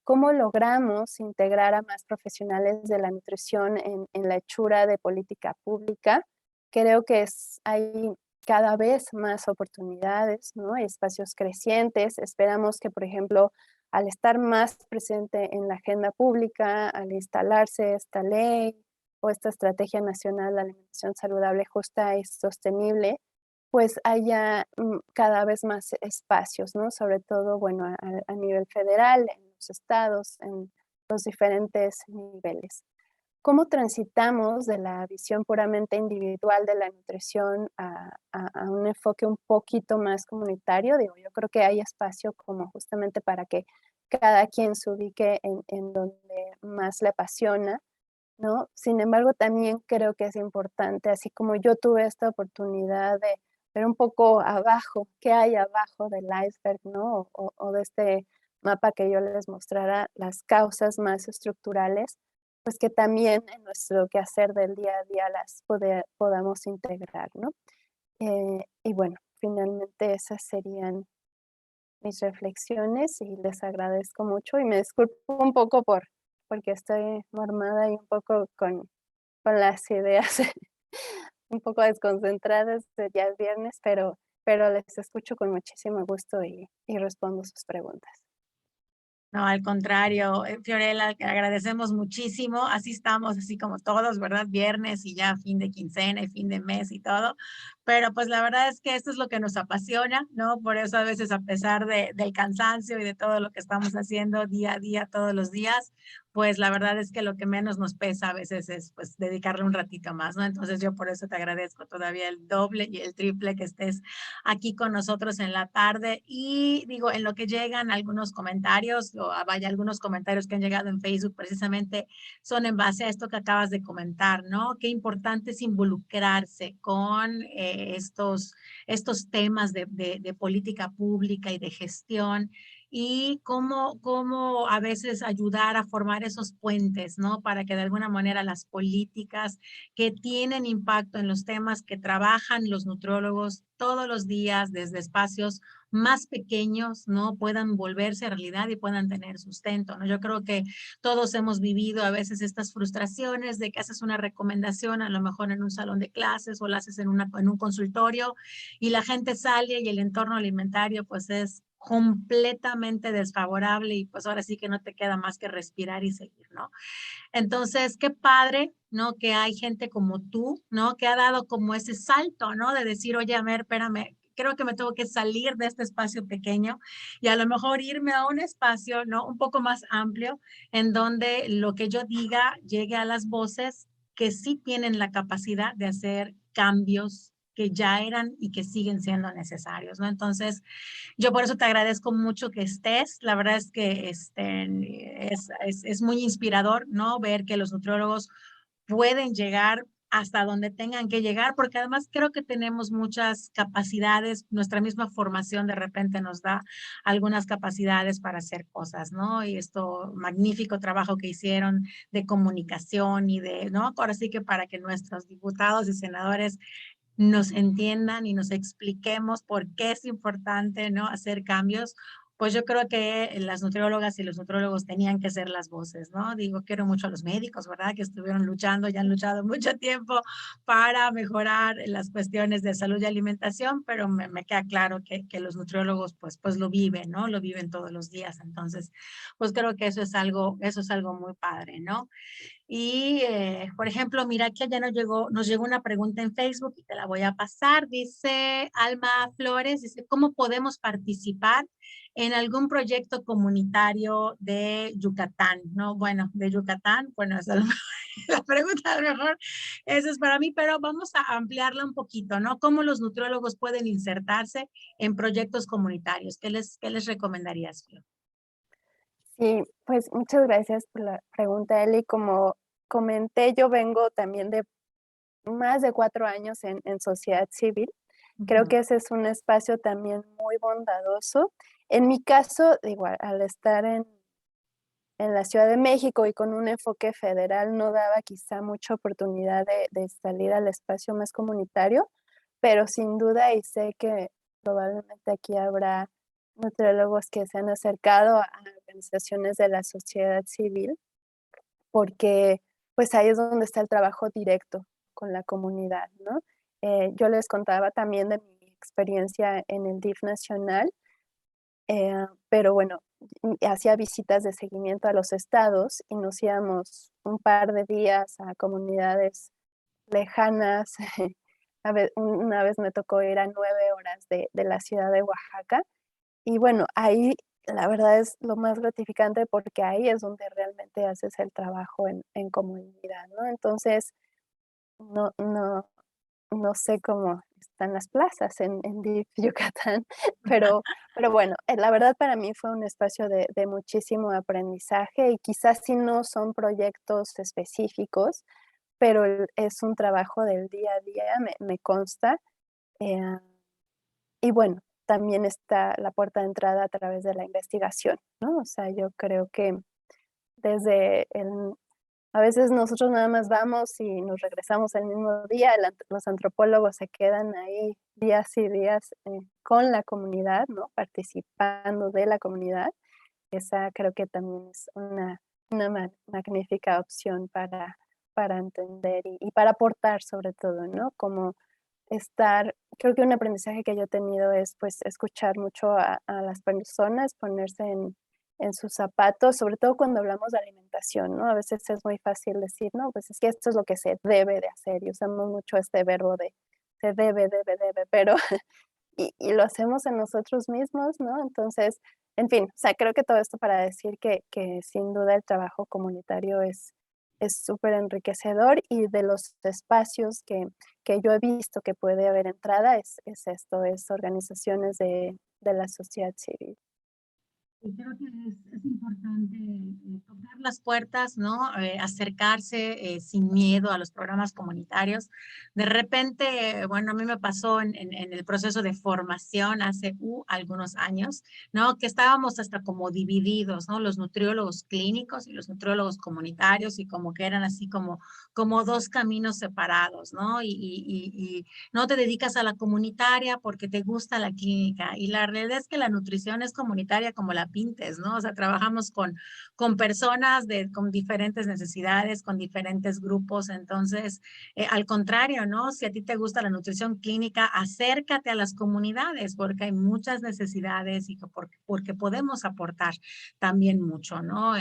¿Cómo logramos integrar a más profesionales de la nutrición en la hechura de política pública? Creo que hay cada vez más oportunidades, ¿no? Espacios crecientes. Esperamos que, por ejemplo, al estar más presente en la agenda pública, al instalarse esta ley, o esta Estrategia Nacional de Alimentación Saludable, Justa y Sostenible, pues haya cada vez más espacios, ¿no? Sobre todo, bueno, a nivel federal, en los estados, en los diferentes niveles. ¿Cómo transitamos de la visión puramente individual de la nutrición a un enfoque un poquito más comunitario? Digo, yo creo que hay espacio como justamente para que cada quien se ubique en donde más le apasiona, ¿no? Sin embargo, también creo que es importante, así como yo tuve esta oportunidad de ver un poco abajo, qué hay abajo del iceberg, ¿no? O de este mapa que yo les mostrara, las causas más estructurales, pues que también en nuestro quehacer del día a día las podamos integrar, ¿no? Y bueno, finalmente esas serían mis reflexiones y les agradezco mucho y me disculpo un poco porque estoy mormada y un poco con las ideas un poco desconcentradas, ya es viernes, pero pero les escucho con muchísimo gusto y respondo sus preguntas. No, al contrario, Fiorella, que agradecemos muchísimo. Así estamos, así como todos, ¿verdad? Viernes y ya fin de quincena y fin de mes y todo. Pero pues la verdad es que esto es lo que nos apasiona, ¿no? Por eso a veces a pesar del cansancio y de todo lo que estamos haciendo día a día, todos los días, pues la verdad es que lo que menos nos pesa a veces es pues dedicarle un ratito más, ¿no? Entonces yo por eso te agradezco todavía el doble y el triple que estés aquí con nosotros en la tarde. Y digo, en lo que llegan algunos comentarios, o vaya, algunos comentarios que han llegado en Facebook precisamente son en base a esto que acabas de comentar, ¿no? Qué importante es involucrarse con estos temas de política pública y de gestión y cómo a veces ayudar a formar esos puentes, ¿no? Para que de alguna manera las políticas que tienen impacto en los temas que trabajan los nutriólogos todos los días desde espacios más pequeños, ¿no? Puedan volverse realidad y puedan tener sustento, ¿no? Yo creo que todos hemos vivido a veces estas frustraciones de que haces una recomendación a lo mejor en un salón de clases o la haces en un consultorio y la gente sale y el entorno alimentario pues es completamente desfavorable y pues ahora sí que no te queda más que respirar y seguir, ¿no? Entonces, qué padre, ¿no? Que hay gente como tú, ¿no? Que ha dado como ese salto, ¿no? De decir, oye, a ver, espérame, creo que me tengo que salir de este espacio pequeño y a lo mejor irme a un espacio, ¿no? Un poco más amplio, en donde lo que yo diga llegue a las voces que sí tienen la capacidad de hacer cambios que ya eran y que siguen siendo necesarios, ¿no? Entonces, yo por eso te agradezco mucho que estés. La verdad es que es muy inspirador, ¿no? Ver que los nutriólogos pueden llegar hasta donde tengan que llegar, porque además creo que tenemos muchas capacidades, nuestra misma formación de repente nos da algunas capacidades para hacer cosas, ¿no? Y esto magnífico trabajo que hicieron de comunicación y de, ¿no? Ahora sí que para que nuestros diputados y senadores nos entiendan y nos expliquemos por qué es importante, ¿no? Hacer cambios, pues yo creo que las nutriólogas y los nutriólogos tenían que ser las voces, ¿no? Digo, quiero mucho a los médicos, ¿verdad? Que estuvieron luchando y han luchado mucho tiempo para mejorar las cuestiones de salud y alimentación, pero me queda claro que los nutriólogos pues lo viven, ¿no? Lo viven todos los días. Entonces, pues creo que eso es algo muy padre, ¿no? Y, por ejemplo, mira que ya nos llegó una pregunta en Facebook y te la voy a pasar. Dice Alma Flores, dice, ¿cómo podemos participar en algún proyecto comunitario de Yucatán? No, bueno, de Yucatán, bueno, esa es la pregunta a lo mejor, eso es para mí, pero vamos a ampliarla un poquito, ¿no? ¿Cómo los nutriólogos pueden insertarse en proyectos comunitarios? Qué les recomendarías, Flo? Sí, pues muchas gracias por la pregunta, Eli. Como comenté, yo vengo también de más de 4 años en sociedad civil. Creo Ujú. que ese es un espacio también muy bondadoso. En mi caso, igual, al estar en la Ciudad de México y con un enfoque federal, no daba quizá mucha oportunidad de salir al espacio más comunitario, pero sin duda, y sé que probablemente aquí habrá nutriólogos que se han acercado a organizaciones de la sociedad civil, porque, pues, ahí es donde está el trabajo directo con la comunidad, ¿no? Yo les contaba también de mi experiencia en el DIF nacional, pero bueno, hacía visitas de seguimiento a los estados y nos íbamos un par de días a comunidades lejanas. Una vez me tocó ir a 9 horas de la ciudad de Oaxaca y bueno, ahí la verdad es lo más gratificante porque ahí es donde realmente haces el trabajo en comunidad, ¿no? Entonces, no no sé cómo están las plazas en DIF Yucatán, pero bueno, la verdad para mí fue un espacio de muchísimo aprendizaje y quizás sí no son proyectos específicos, pero es un trabajo del día a día, me consta, eh, y bueno, también está la puerta de entrada a través de la investigación, ¿no? O sea, yo creo que desde el a veces nosotros nada más vamos y nos regresamos el mismo día, los antropólogos se quedan ahí días y días, con la comunidad, ¿no? Participando de la comunidad. Esa creo que también es una magnífica opción para entender y para aportar sobre todo, ¿no? Como estar creo que un aprendizaje que yo he tenido es pues escuchar mucho a las personas, ponerse en sus zapatos, sobre todo cuando hablamos de alimentación, ¿no? A veces es muy fácil decir, no, pues es que esto es lo que se debe de hacer y usamos mucho este verbo de se debe, pero y lo hacemos en nosotros mismos, ¿no? Entonces, en fin, o sea, creo que todo esto para decir que sin duda el trabajo comunitario es súper enriquecedor y de los espacios que yo he visto que puede haber entrada es esto, es organizaciones de la sociedad civil. Y creo que es importante tocar las puertas, ¿no? Acercarse sin miedo a los programas comunitarios. De repente, bueno, a mí me pasó en el proceso de formación hace algunos años, ¿no? Que estábamos hasta como divididos, ¿no? Los nutriólogos clínicos y los nutriólogos comunitarios y como que eran así como dos caminos separados, ¿no? Y no te dedicas a la comunitaria porque te gusta la clínica. Y la realidad es que la nutrición es comunitaria como la pintes, ¿no? O sea, trabajamos con personas con diferentes necesidades, con diferentes grupos. Entonces, al contrario, ¿no? Si a ti te gusta la nutrición clínica, acércate a las comunidades porque hay muchas necesidades y porque podemos aportar también mucho, ¿no?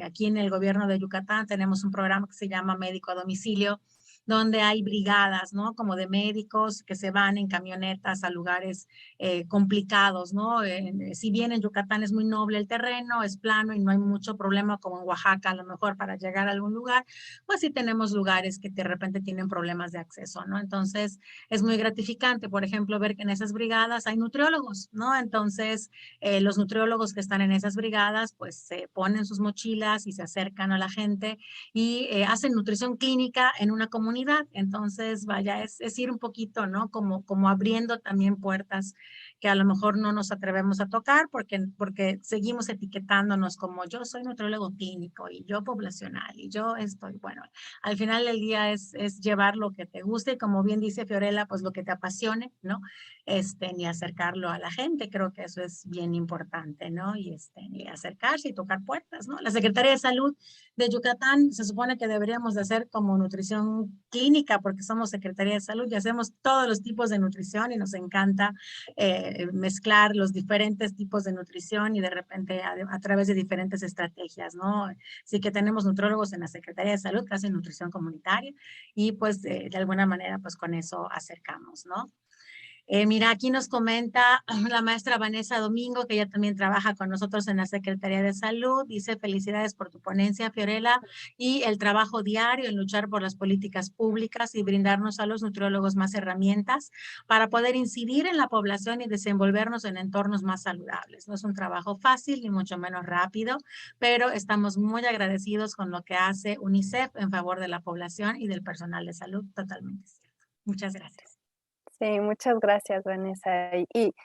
Aquí en el gobierno de Yucatán tenemos un programa que se llama Médico a Domicilio, donde hay brigadas, ¿no? Como de médicos que se van en camionetas a lugares complicados, ¿no? Si bien en Yucatán es muy noble el terreno, es plano y no hay mucho problema como en Oaxaca, a lo mejor para llegar a algún lugar, pues sí tenemos lugares que de repente tienen problemas de acceso, ¿no? Entonces es muy gratificante, por ejemplo, ver que en esas brigadas hay nutriólogos, ¿no? Entonces los nutriólogos que están en esas brigadas, pues se ponen sus mochilas y se acercan a la gente y hacen nutrición clínica en una comunidad. Entonces, vaya, es ir un poquito, ¿no? Como abriendo también puertas que a lo mejor no nos atrevemos a tocar porque seguimos etiquetándonos como yo soy nutriólogo clínico y yo poblacional y yo estoy, bueno, al final del día es llevar lo que te guste y como bien dice Fiorella, pues lo que te apasione, ¿no? Ni acercarlo a la gente, creo que eso es bien importante, ¿no? Y acercarse y tocar puertas, ¿no? La Secretaría de Salud de Yucatán se supone que deberíamos de hacer como nutrición clínica porque somos Secretaría de Salud y hacemos todos los tipos de nutrición y nos encanta mezclar los diferentes tipos de nutrición y de repente a través de diferentes estrategias, ¿no? Sí que tenemos nutrólogos en la Secretaría de Salud que hacen nutrición comunitaria y pues de alguna manera pues con eso acercamos, ¿no? Mira, aquí nos comenta la maestra Vanessa Domingo, que ella también trabaja con nosotros en la Secretaría de Salud. Dice, felicidades por tu ponencia, Fiorella, y el trabajo diario en luchar por las políticas públicas y brindarnos a los nutriólogos más herramientas para poder incidir en la población y desenvolvernos en entornos más saludables. No es un trabajo fácil ni mucho menos rápido, pero estamos muy agradecidos con lo que hace UNICEF en favor de la población y del personal de salud. Totalmente cierto. Muchas gracias. Sí, muchas gracias, Vanessa. Y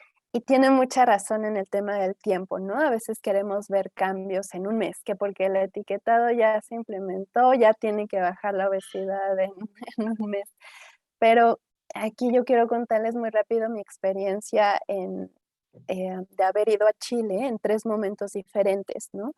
tiene mucha razón en el tema del tiempo, ¿no? A veces queremos ver cambios en un mes, que porque el etiquetado ya se implementó, ya tiene que bajar la obesidad en, en un mes. Pero aquí yo quiero contarles muy rápido mi experiencia de haber ido a Chile en 3 momentos diferentes, ¿no?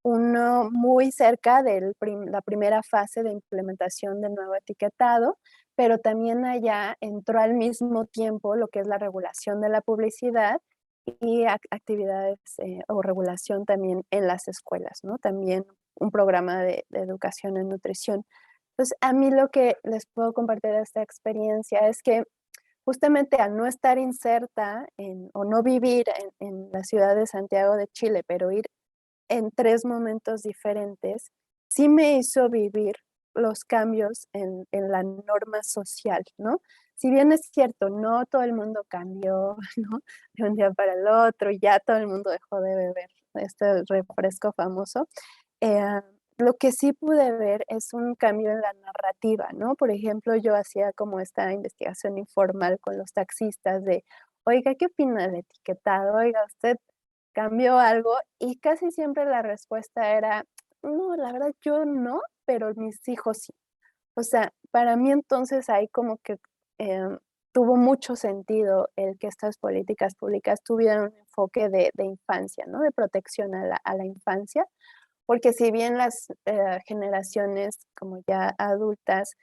Uno muy cerca de la primera fase de implementación del nuevo etiquetado, pero también allá entró al mismo tiempo lo que es la regulación de la publicidad y actividades o regulación también en las escuelas, ¿no? También un programa de educación en nutrición. Entonces, a mí lo que les puedo compartir de esta experiencia es que justamente al no estar inserta o no vivir en la ciudad de Santiago de Chile, pero ir en 3 momentos diferentes, sí me hizo vivir los cambios en la norma social, ¿no? Si bien es cierto, no todo el mundo cambió, ¿no? De un día para el otro, ya todo el mundo dejó de beber este refresco famoso, eh, lo que sí pude ver es un cambio en la narrativa, ¿no? Por ejemplo, yo hacía como esta investigación informal con los taxistas de: "Oiga, ¿qué opina del etiquetado? Oiga, ¿usted cambió algo?". Y casi siempre la respuesta era: "No, la verdad yo no, pero mis hijos sí". O sea, para mí entonces ahí como que, tuvo mucho sentido el que estas políticas públicas tuvieran un enfoque de infancia, ¿no? De protección a la infancia, porque si bien las, generaciones como ya adultas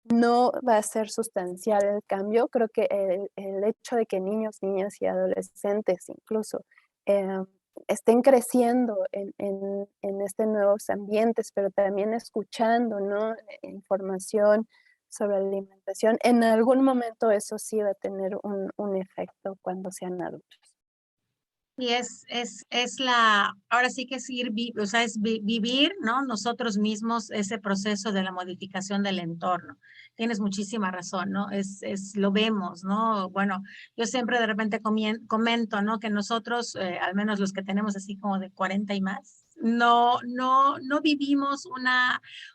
no va a ser sustancial el cambio. Creo que el hecho de que niños, niñas y adolescentes incluso eh, estén creciendo en este nuevos ambientes, pero también escuchando, ¿no? Información sobre la alimentación, en algún momento eso sí va a tener un efecto cuando sean adultos. Y es la, ahora sí que es ir, o sea, es vivir, ¿no? Nosotros mismos ese proceso de la modificación del entorno. Tienes muchísima razón, ¿no? Lo vemos, ¿no? Bueno, yo siempre de repente comento, ¿no? Que nosotros, al menos los que tenemos así como de 40 y más, no vivimos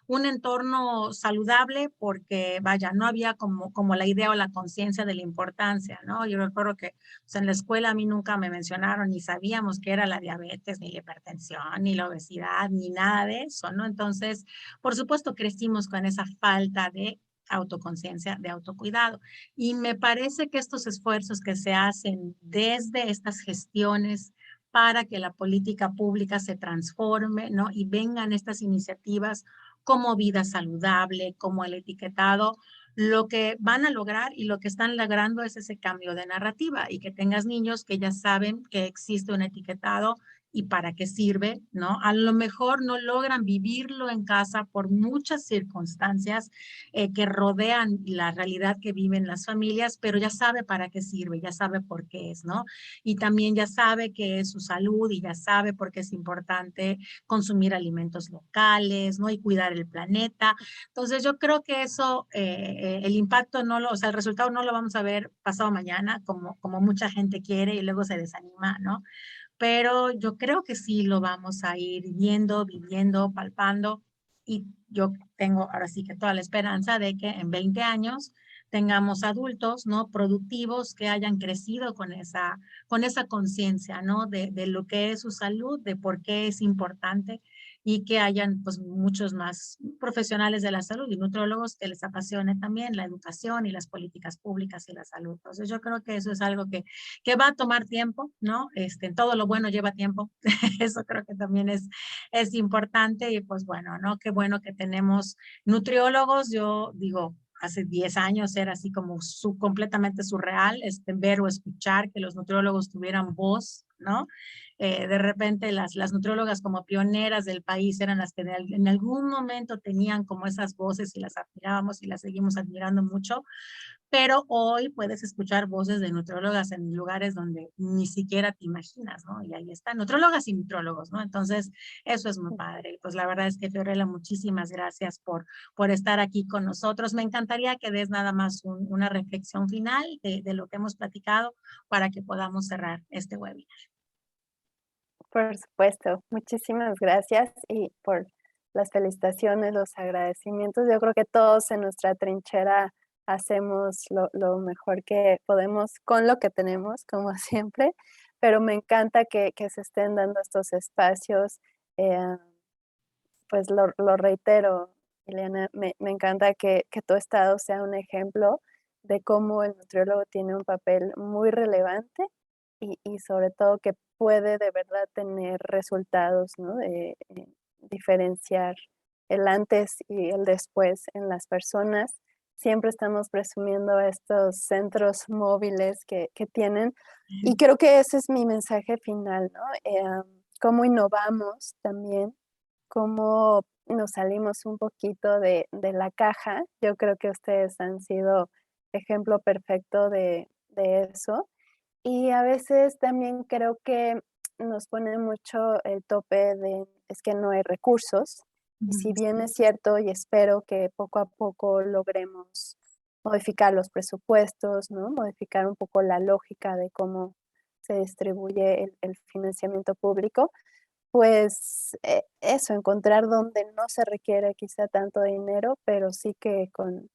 un entorno saludable porque, vaya, no había como la idea o la conciencia de la importancia, ¿no? Yo recuerdo que sea, en la escuela a mí nunca me mencionaron ni sabíamos qué era la diabetes, ni la hipertensión, ni la obesidad, ni nada de eso, ¿no? Entonces, por supuesto, crecimos con esa falta de autoconciencia, de autocuidado. Y me parece que estos esfuerzos que se hacen desde estas gestiones para que la política pública se transforme, ¿no? Y vengan estas iniciativas como vida saludable, como el etiquetado, lo que van a lograr y lo que están logrando es ese cambio de narrativa y que tengas niños que ya saben que existe un etiquetado y para qué sirve, ¿no? A lo mejor no logran vivirlo en casa por muchas circunstancias que rodean la realidad que viven las familias, pero ya sabe para qué sirve, ya sabe por qué es, ¿no? Y también ya sabe que es su salud y ya sabe por qué es importante consumir alimentos locales, ¿no? Y cuidar el planeta. Entonces yo creo que eso, el impacto no lo, o sea, el resultado no lo vamos a ver pasado mañana, como mucha gente quiere y luego se desanima, ¿no? Pero yo creo que sí lo vamos a ir viendo, viviendo, palpando y yo tengo ahora sí que toda la esperanza de que en 20 años tengamos adultos, ¿no? Productivos que hayan crecido con esa conciencia, ¿no? De lo que es su salud, de por qué es importante y que hayan pues muchos más profesionales de la salud y nutriólogos que les apasione también la educación y las políticas públicas y la salud. Entonces yo creo que eso es algo que va a tomar tiempo, ¿no? Todo lo bueno lleva tiempo. Eso creo que también es importante y pues bueno, ¿no? Qué bueno que tenemos nutriólogos. Yo digo, hace 10 años era así como completamente surreal ver o escuchar que los nutriólogos tuvieran voz, ¿no? De repente las nutriólogas como pioneras del país eran las que en algún momento tenían como esas voces y las admirábamos y las seguimos admirando mucho, pero hoy puedes escuchar voces de nutriólogas en lugares donde ni siquiera te imaginas, ¿no? Y ahí están, nutriólogas y nutriólogos, ¿no? Entonces, eso es muy padre. Y pues la verdad es que, Fiorella, muchísimas gracias por estar aquí con nosotros. Me encantaría que des nada más una reflexión final de lo que hemos platicado para que podamos cerrar este webinar. Por supuesto, muchísimas gracias y por las felicitaciones, los agradecimientos. Yo creo que todos en nuestra trinchera hacemos lo mejor que podemos con lo que tenemos, como siempre, pero me encanta que se estén dando estos espacios. eh, pues lo reitero, Ileana, me encanta que tu estado sea un ejemplo de cómo el nutriólogo tiene un papel muy relevante y sobre todo que puede de verdad tener resultados, ¿no? De diferenciar el antes y el después en las personas. Siempre estamos presumiendo estos centros móviles que tienen y creo que ese es mi mensaje final, ¿no? Cómo innovamos también, cómo nos salimos un poquito de la caja. Yo creo que ustedes han sido ejemplo perfecto de eso. Y a veces también creo que nos pone mucho el tope de es que no hay recursos. Y si bien es cierto y espero que poco a poco logremos modificar los presupuestos, ¿no? Modificar un poco la lógica de cómo se distribuye el financiamiento público, pues eso, encontrar donde no se requiere quizá tanto dinero, pero sí que con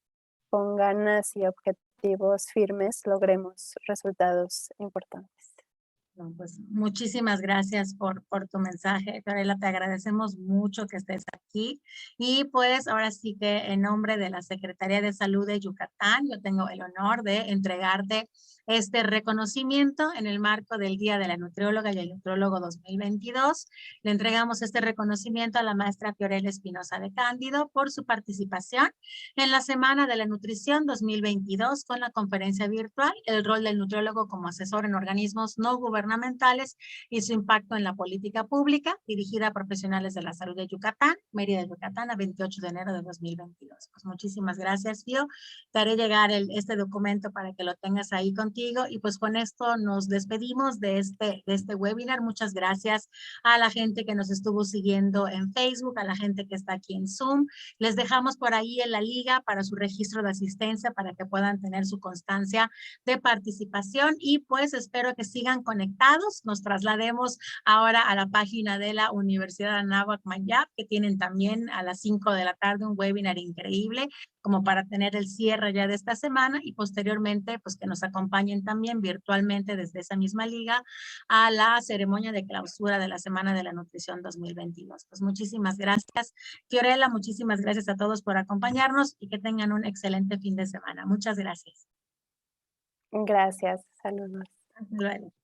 ganas y objetivos firmes logremos resultados importantes. No, pues muchísimas gracias por tu mensaje, Fiorella, te agradecemos mucho que estés aquí y pues ahora sí que en nombre de la Secretaría de Salud de Yucatán, yo tengo el honor de entregarte este reconocimiento en el marco del Día de la Nutrióloga y el Nutriólogo 2022. Le entregamos este reconocimiento a la maestra Fiorella Espinosa de Cándido por su participación en la Semana de la Nutrición 2022 con la conferencia virtual, el rol del nutriólogo como asesor en organismos no gubernamentales y su impacto en la política pública, dirigida a profesionales de la salud de Yucatán, Mérida, Yucatán, a 28 de enero de 2022. Pues muchísimas gracias, Fio. Te haré llegar este documento para que lo tengas ahí contigo y pues con esto nos despedimos de este webinar. Muchas gracias a la gente que nos estuvo siguiendo en Facebook, a la gente que está aquí en Zoom. Les dejamos por ahí en la liga para su registro de asistencia para que puedan tener su constancia de participación y pues espero que sigan conectados. Nos traslademos ahora a la página de la Universidad Anáhuac Manyab, que tienen también a las 5 de la tarde un webinar increíble como para tener el cierre ya de esta semana y posteriormente pues que nos acompañen también virtualmente desde esa misma liga a la ceremonia de clausura de la Semana de la Nutrición 2022. Pues muchísimas gracias, Fiorella, muchísimas gracias a todos por acompañarnos y que tengan un excelente fin de semana. Muchas gracias. Gracias, saludos. Hasta luego.